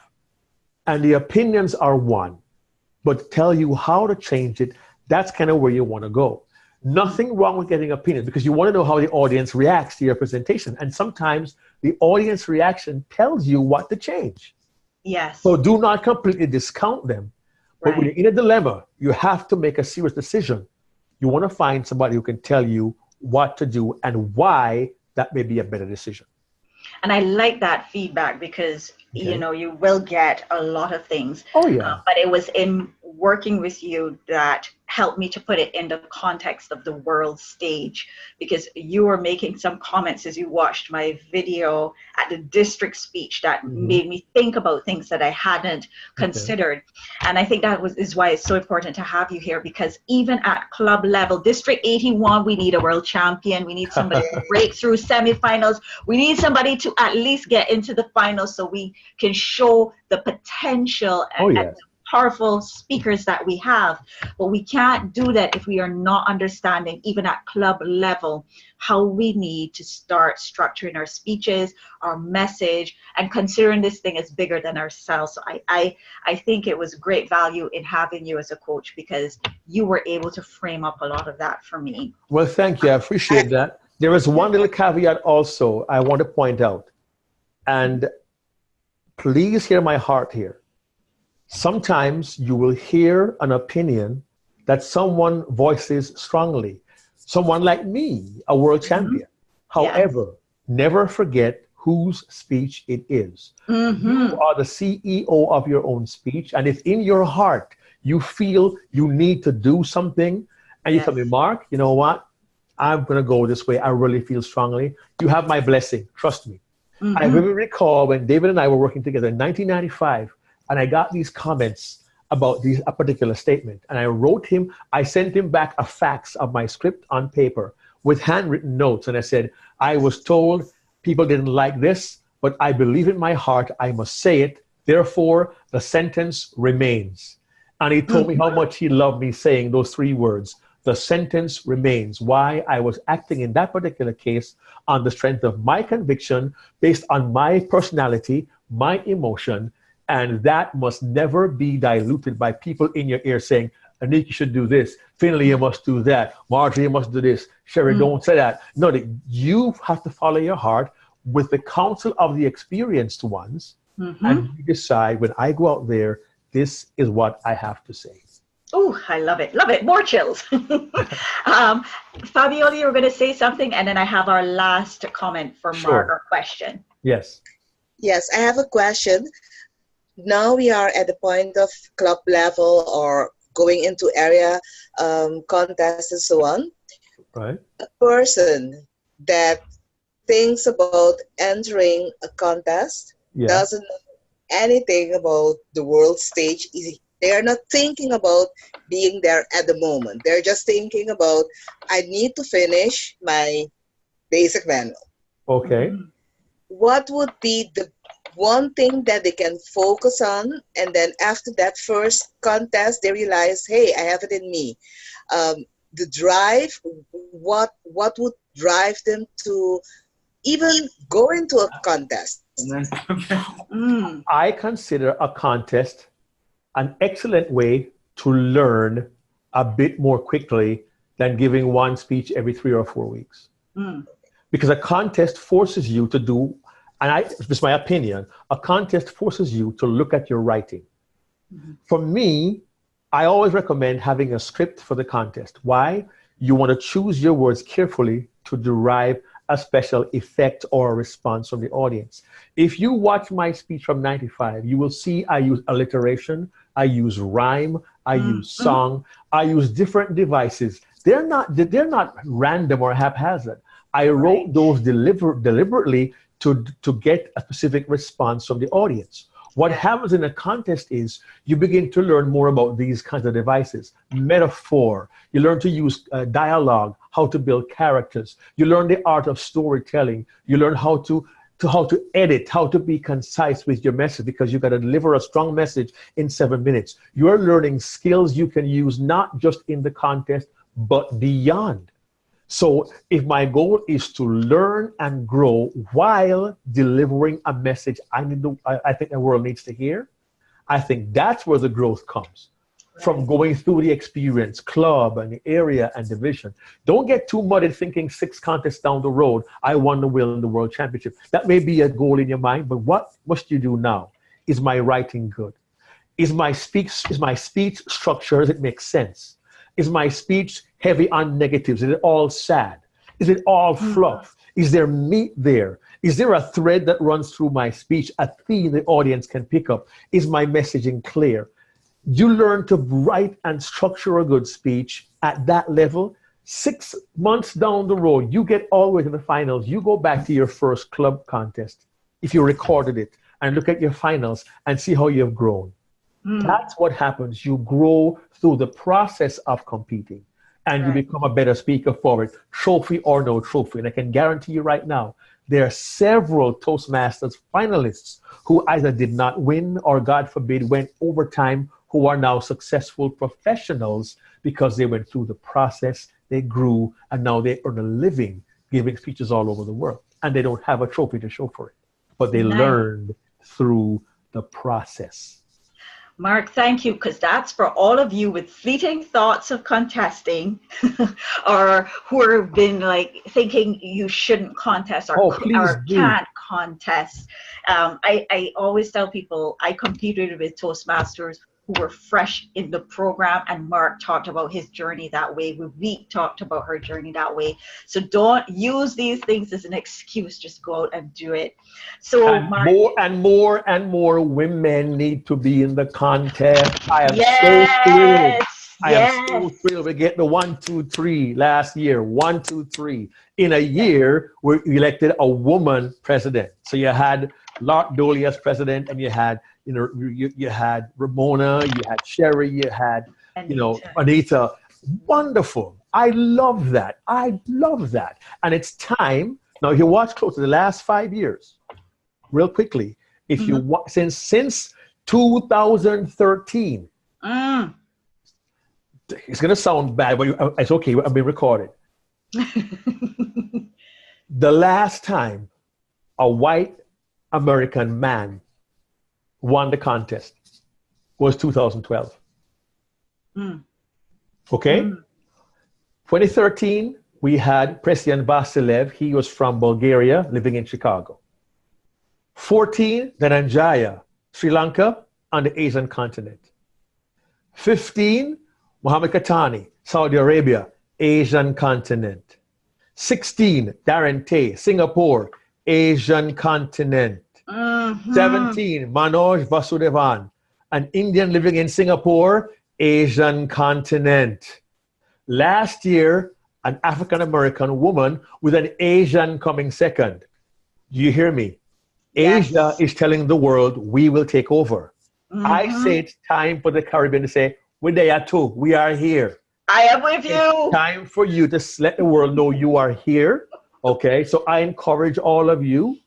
And the opinions are one, but to tell you how to change it, that's kind of where you want to go. Nothing wrong with getting opinions, because you want to know how the audience reacts to your presentation. And sometimes the audience reaction tells you what to change. Yes. So do not completely discount them. But when you're in a dilemma, you have to make a serious decision. You want to find somebody who can tell you what to do and why that may be a better decision. And I like that feedback because, you will get a lot of things. Oh, yeah. But it was in working with you that helped me to put it in the context of the world stage, because you were making some comments as you watched my video at the district speech that made me think about things that I hadn't considered. And I think that is why it's so important to have you here, because even at club level, District 81, we need a world champion. We need somebody to break through semifinals. We need somebody to at least get into the finals so we can show the potential and the powerful speakers that we have. But we can't do that if we are not understanding, even at club level, how we need to start structuring our speeches, our message, and considering this thing as bigger than ourselves. So I think it was great value in having you as a coach, because you were able to frame up a lot of that for me. Well, thank you. I appreciate that. There is one little caveat also I want to point out. And please hear my heart here. Sometimes you will hear an opinion that someone voices strongly. Someone like me, a world champion. However, never forget whose speech it is. You are the CEO of your own speech. And if in your heart you feel you need to do something, and you tell me, Mark, you know what? I'm going to go this way. I really feel strongly. You have my blessing. Trust me. Mm-hmm. I vividly recall when David and I were working together in 1995, and I got these comments about a particular statement. And I sent him back a fax of my script on paper with handwritten notes. And I said, I was told people didn't like this, but I believe in my heart I must say it. Therefore, the sentence remains. And he told me how much he loved me saying those 3 words. The sentence remains. Why? I was acting in that particular case on the strength of my conviction, based on my personality, my emotion, and that must never be diluted by people in your ear saying, Anik, you should do this. Finley, you must do that. Marjorie, you must do this. Sherry, don't say that. No, you have to follow your heart with the counsel of the experienced ones, and you decide, when I go out there, this is what I have to say. Oh, I love it. Love it. More chills. Fabiola, you were going to say something, and then I have our last comment from Mark, or question. Yes. Yes, I have a question. Now we are at the point of club level or going into area contests and so on. Right. A person that thinks about entering a contest doesn't know anything about the world stage. They are not thinking about being there at the moment. They're just thinking about, I need to finish my basic manual. Okay. What would be the one thing that they can focus on, and then after that first contest, they realize, hey, I have it in me. The drive, what would drive them to even go into a contest? I consider a contest an excellent way to learn a bit more quickly than giving one speech every 3 or 4 weeks. Because a contest forces you to do, and this is my opinion, a contest forces you to look at your writing. For me, I always recommend having a script for the contest. Why? You want to choose your words carefully to derive a special effect or a response from the audience. If you watch my speech from 95, you will see I use alliteration, I use rhyme, I use song, I use different devices. They're not random or haphazard. I wrote those deliberately to get a specific response from the audience. What happens in a contest is you begin to learn more about these kinds of devices. Metaphor, you learn to use dialogue, how to build characters. You learn the art of storytelling. You learn how to edit, how to be concise with your message, because you got to deliver a strong message in 7 minutes. You're learning skills you can use not just in the contest, but beyond. So if my goal is to learn and grow while delivering a message I think the world needs to hear, I think that's where the growth comes. From going through the experience, club and the area and division. Don't get too muddied thinking 6 contests down the road, I want to win the world championship. That may be a goal in your mind, but what must you do now? Is my writing good? Is my speech structure, does it make sense? Is my speech heavy on negatives? Is it all sad? Is it all fluff? Is there meat there? Is there a thread that runs through my speech, a theme the audience can pick up? Is my messaging clear? You learn to write and structure a good speech at that level. 6 months down the road, you get all the way to the finals. You go back to your first club contest, if you recorded it, and look at your finals and see how you have grown. That's what happens. You grow through the process of competing, and you become a better speaker for it, trophy or no trophy. And I can guarantee you right now, there are several Toastmasters finalists who either did not win or, God forbid, went overtime, who are now successful professionals because they went through the process, they grew, and now they earn a living giving speeches all over the world. And they don't have a trophy to show for it, but they learned through the process. Mark, thank you, because that's for all of you with fleeting thoughts of contesting or who have been like thinking you shouldn't contest or can't contest. I always tell people I competed with Toastmasters who were fresh in the program, and Mark talked about his journey that way. Vivek talked about her journey that way. So don't use these things as an excuse. Just go out and do it. So and Mark, more women need to be in the contest. I am so thrilled. I am so thrilled. We get the 1, 2, 3 last year. 1, 2, 3. In a year, we elected a woman president. So you had Lord Doley as president, and you had, you had Ramona, you had Sherry, you had, Anita. Wonderful. I love that. I love that. And it's time. Now, if you watch close to the last 5 years, real quickly, if you since 2013, it's going to sound bad, but it's okay. I've been recorded. The last time a white American man won the contest was 2012. Okay? 2013, we had President Vasilev. He was from Bulgaria, living in Chicago. 14, Dhananjaya, Sri Lanka, on the Asian continent. 15, Mohammed Khatani, Saudi Arabia, Asian continent. 16, Darren Tay, Singapore, Asian continent. 17, Manoj Vasudevan, an Indian living in Singapore, Asian continent. Last year, an African-American woman with an Asian coming second. Do you hear me? Yes. Asia is telling the world, we will take over. I say it's time for the Caribbean to say, we're there too. We are here. I am with you. It's time for you to let the world know you are here. Okay, so I encourage all of you.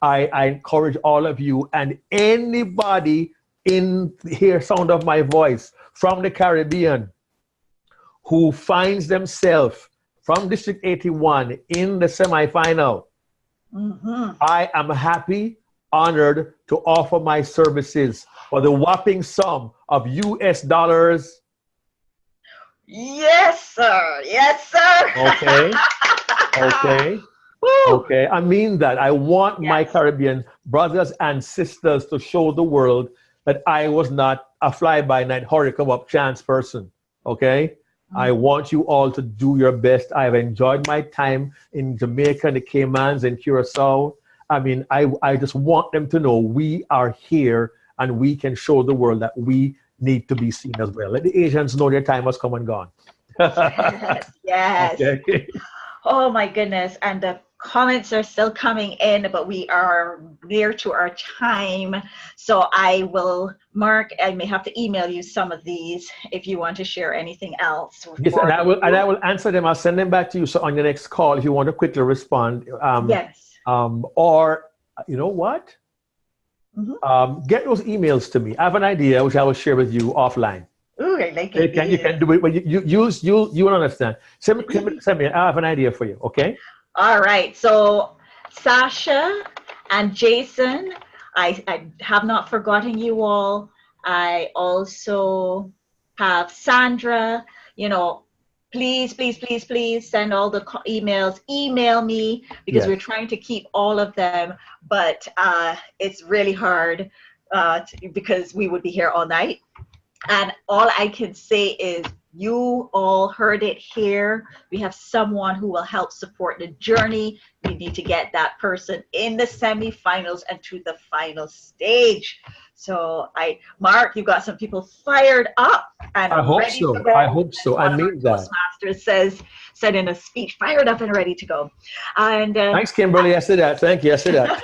I encourage all of you and anybody in here, sound of my voice, from the Caribbean who finds themselves from District 81 in the semifinal. I am happy, honored to offer my services for the whopping sum of US dollars. Yes, sir. Yes, sir. Okay. Okay. Woo. Okay. I mean that. I want my Caribbean brothers and sisters to show the world that I was not a fly-by-night, hurry-come-up chance person. Okay? I want you all to do your best. I've enjoyed my time in Jamaica, and the Caymans, and Curacao. I mean, I just want them to know we are here and we can show the world that we need to be seen as well. Let the Asians know their time has come and gone. Yes. Okay. Oh my goodness. And the comments are still coming in, but we are near to our time. So I will, Mark, I may have to email you some of these if you want to share anything else. Yes, and I will answer them. I'll send them back to you. So on your next call, if you want to quickly respond. Yes. Or you know what? Get those emails to me. I have an idea which I will share with you offline. Ooh, I like it. You can do it, but you will understand. Send me. I have an idea for you. Okay. All right. So Sasha and Jason, I have not forgotten you all. I also have Sandra. Please send all the emails. Email me because we're trying to keep all of them, but it's really hard because we would be here all night. And all I can say is you all heard it here. We have someone who will help support the journey. We need to get that person in the semifinals and to the final stage. So Mark, you got some people fired up and I hope ready so. to go. I hope so. I mean that. Toastmasters said in a speech, fired up and ready to go. And thanks, Kimberly. I said that. Thank you. I said that.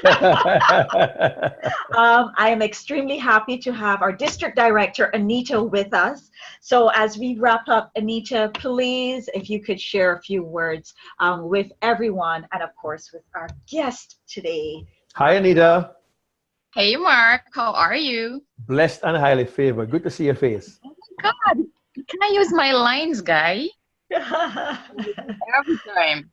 I am extremely happy to have our district director, Anita, with us. So as we wrap up, Anita, please, if you could share a few words with everyone and, of course, with our guest today. Hi, Anita. Hey, Mark. How are you? Blessed and highly favored. Good to see your face. Oh, my God. Can I use my lines, guy? Every time.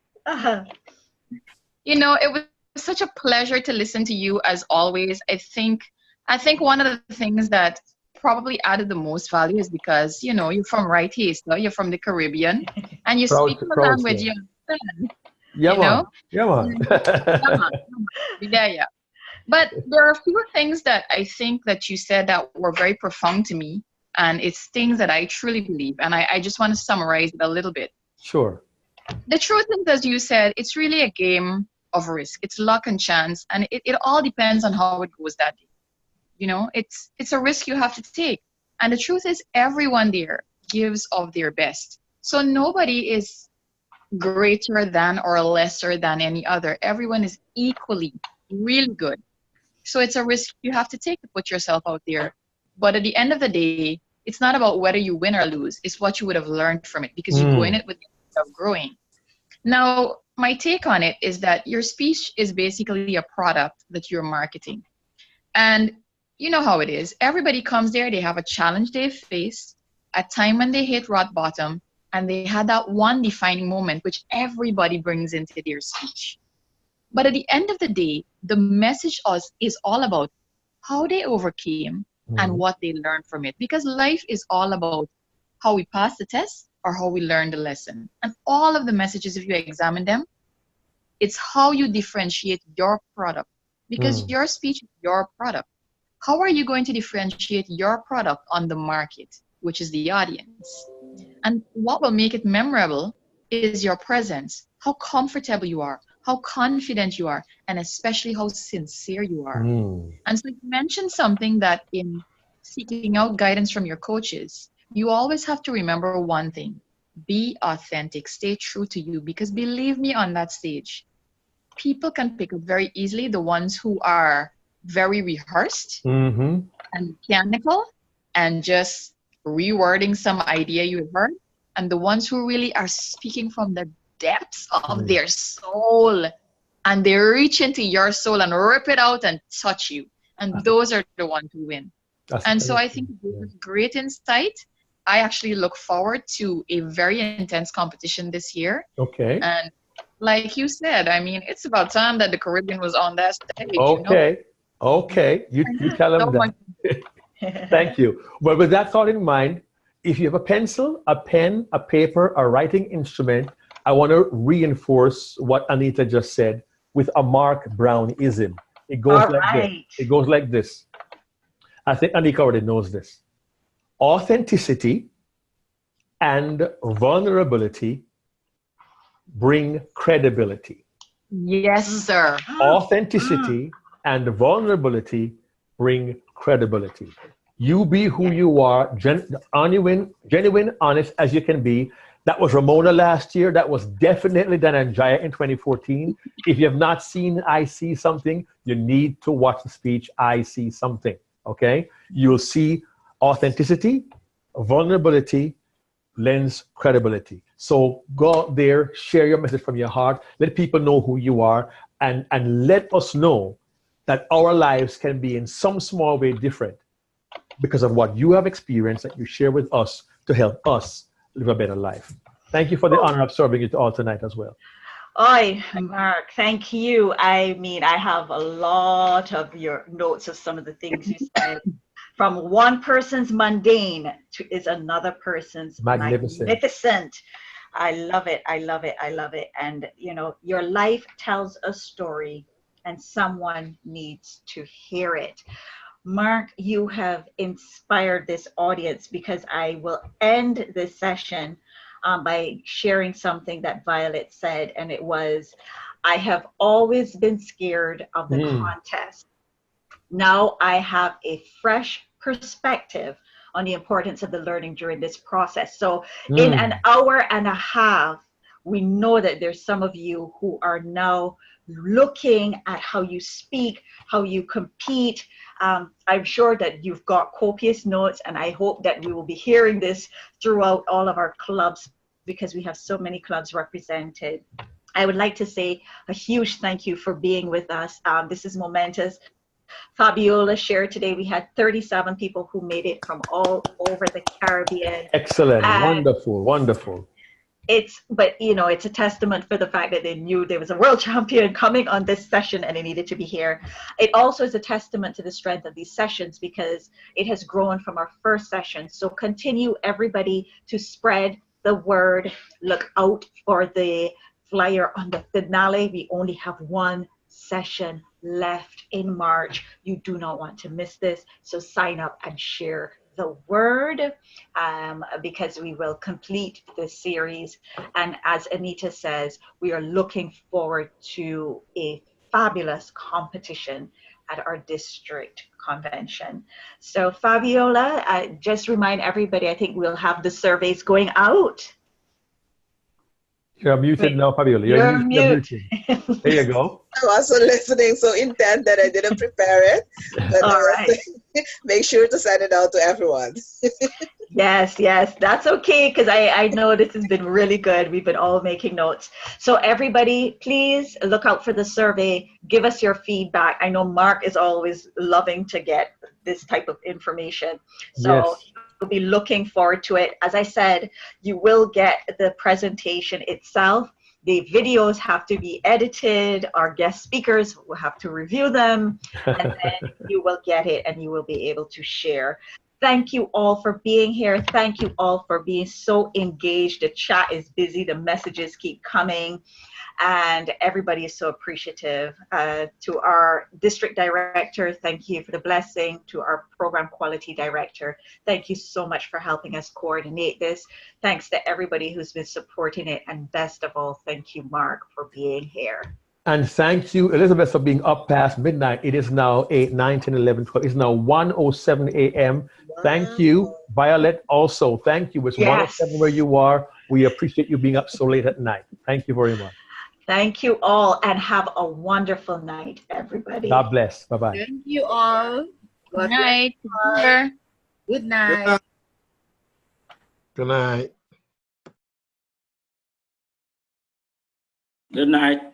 It was such a pleasure to listen to you as always. I think one of the things that probably added the most value is because, you're from right here, so you're from the Caribbean, and you speak the language you understand. Yeah, man. Yeah, man. Yeah. But there are a few things that I think that you said that were very profound to me, and it's things that I truly believe, and I just want to summarize it a little bit. Sure. The truth is, as you said, it's really a game of risk. It's luck and chance, and it all depends on how it goes that day. It's a risk you have to take. And the truth is, everyone there gives of their best. So nobody is greater than or lesser than any other. Everyone is equally really good. So it's a risk you have to take to put yourself out there. But at the end of the day, it's not about whether you win or lose. It's what you would have learned from it, because you go in it with the idea of growing. Now, my take on it is that your speech is basically a product that you're marketing. And you know how it is. Everybody comes there, they have a challenge they face, a time when they hit rock bottom, and they had that one defining moment which everybody brings into their speech. But at the end of the day, the message is all about how they overcame and what they learned from it. Because life is all about how we pass the test or how we learn the lesson. And all of the messages, if you examine them, it's how you differentiate your product. Because your speech is your product. How are you going to differentiate your product on the market, which is the audience? And what will make it memorable is your presence, how comfortable you are, how confident you are, and especially how sincere you are. And so you mentioned something that in seeking out guidance from your coaches, you always have to remember one thing: be authentic, stay true to you, because believe me, on that stage, people can pick up very easily the ones who are very rehearsed and mechanical and just rewording some idea you heard, and the ones who really are speaking from the depths of their soul, and they reach into your soul and rip it out and touch you, and those are the ones who win. And so I think this is great insight. I actually look forward to a very intense competition this year. Okay. And like you said, I mean, it's about time that the Caribbean was on that stage. Okay. You know? Okay. You tell them that. Thank you. Well, with that thought in mind, if you have a pencil, a pen, a paper, a writing instrument, I want to reinforce what Anita just said with a Mark Brown-ism. It goes this. It goes like this. I think Anika already knows this. Authenticity and vulnerability bring credibility. Yes, sir. Authenticity and vulnerability bring credibility. You be who you are, genuine, honest as you can be. That was Ramona last year. That was definitely Dhananjaya in 2014. If you have not seen I See Something, you need to watch the speech I See Something. Okay? You'll see authenticity, vulnerability lends credibility. So go out there, share your message from your heart, let people know who you are, and let us know that our lives can be in some small way different because of what you have experienced that you share with us to help us live a better life. Thank you for the honor of serving you all tonight as well. Oi, Mark, thank you. I mean, I have a lot of your notes of some of the things you said. From one person's mundane is another person's magnificent. I love it. I love it. I love it. And, you know, your life tells a story and someone needs to hear it. Mark, you have inspired this audience, because I will end this session by sharing something that Violet said, and it was, I have always been scared of the contest. Now I have a fresh perspective on the importance of the learning during this process. So in an hour and a half, we know that there's some of you who are now looking at how you speak, how you compete. I'm sure that you've got copious notes, and I hope that we will be hearing this throughout all of our clubs, because we have so many clubs represented. I would like to say a huge thank you for being with us. This is momentous. Fabiola shared today, we had 37 people who made it from all over the Caribbean. Excellent. Wonderful. But you know, it's a testament for the fact that they knew there was a world champion coming on this session and they needed to be here. It also is a testament to the strength of these sessions, because it has grown from our first session. So continue, everybody, to spread the word. Look out for the flyer on the finale. We only have one session left in March. You do not want to miss this. So sign up and share the word, because we will complete the series. And as Anita says, we are looking forward to a fabulous competition at our district convention. So Fabiola, just remind everybody, I think we'll have the surveys going out. You're muted now, Fabiola. You're mute. There you go. I'm also listening, so intent that I didn't prepare it. But All right. Make sure to send it out to everyone. Yes, that's okay, because I know this has been really good. We've been all making notes. So everybody, please look out for the survey. Give us your feedback. I know Mark is always loving to get this type of information. So Yes. we'll be looking forward to it. As I said, you will get the presentation itself. The videos have to be edited. Our guest speakers will have to review them, and then you will get it and you will be able to share. Thank you all for being here. Thank you all for being so engaged. The chat is busy. The messages keep coming. And everybody is so appreciative. To our district director, thank you for the blessing. To our program quality director, thank you so much for helping us coordinate this. Thanks to everybody who's been supporting it. And best of all, thank you, Mark, for being here. And thank you, Elizabeth, for being up past midnight. It is now 8, 9, 10, 11, 12. It's now 1:07 a.m. Wow. Thank you. Violet, also, thank you. It's 1:07 where you are. We appreciate you being up so late at night. Thank you very much. Thank you all, and have a wonderful night, everybody. God bless. Bye-bye. Thank you all. Good night. Good night. Good night. Good night.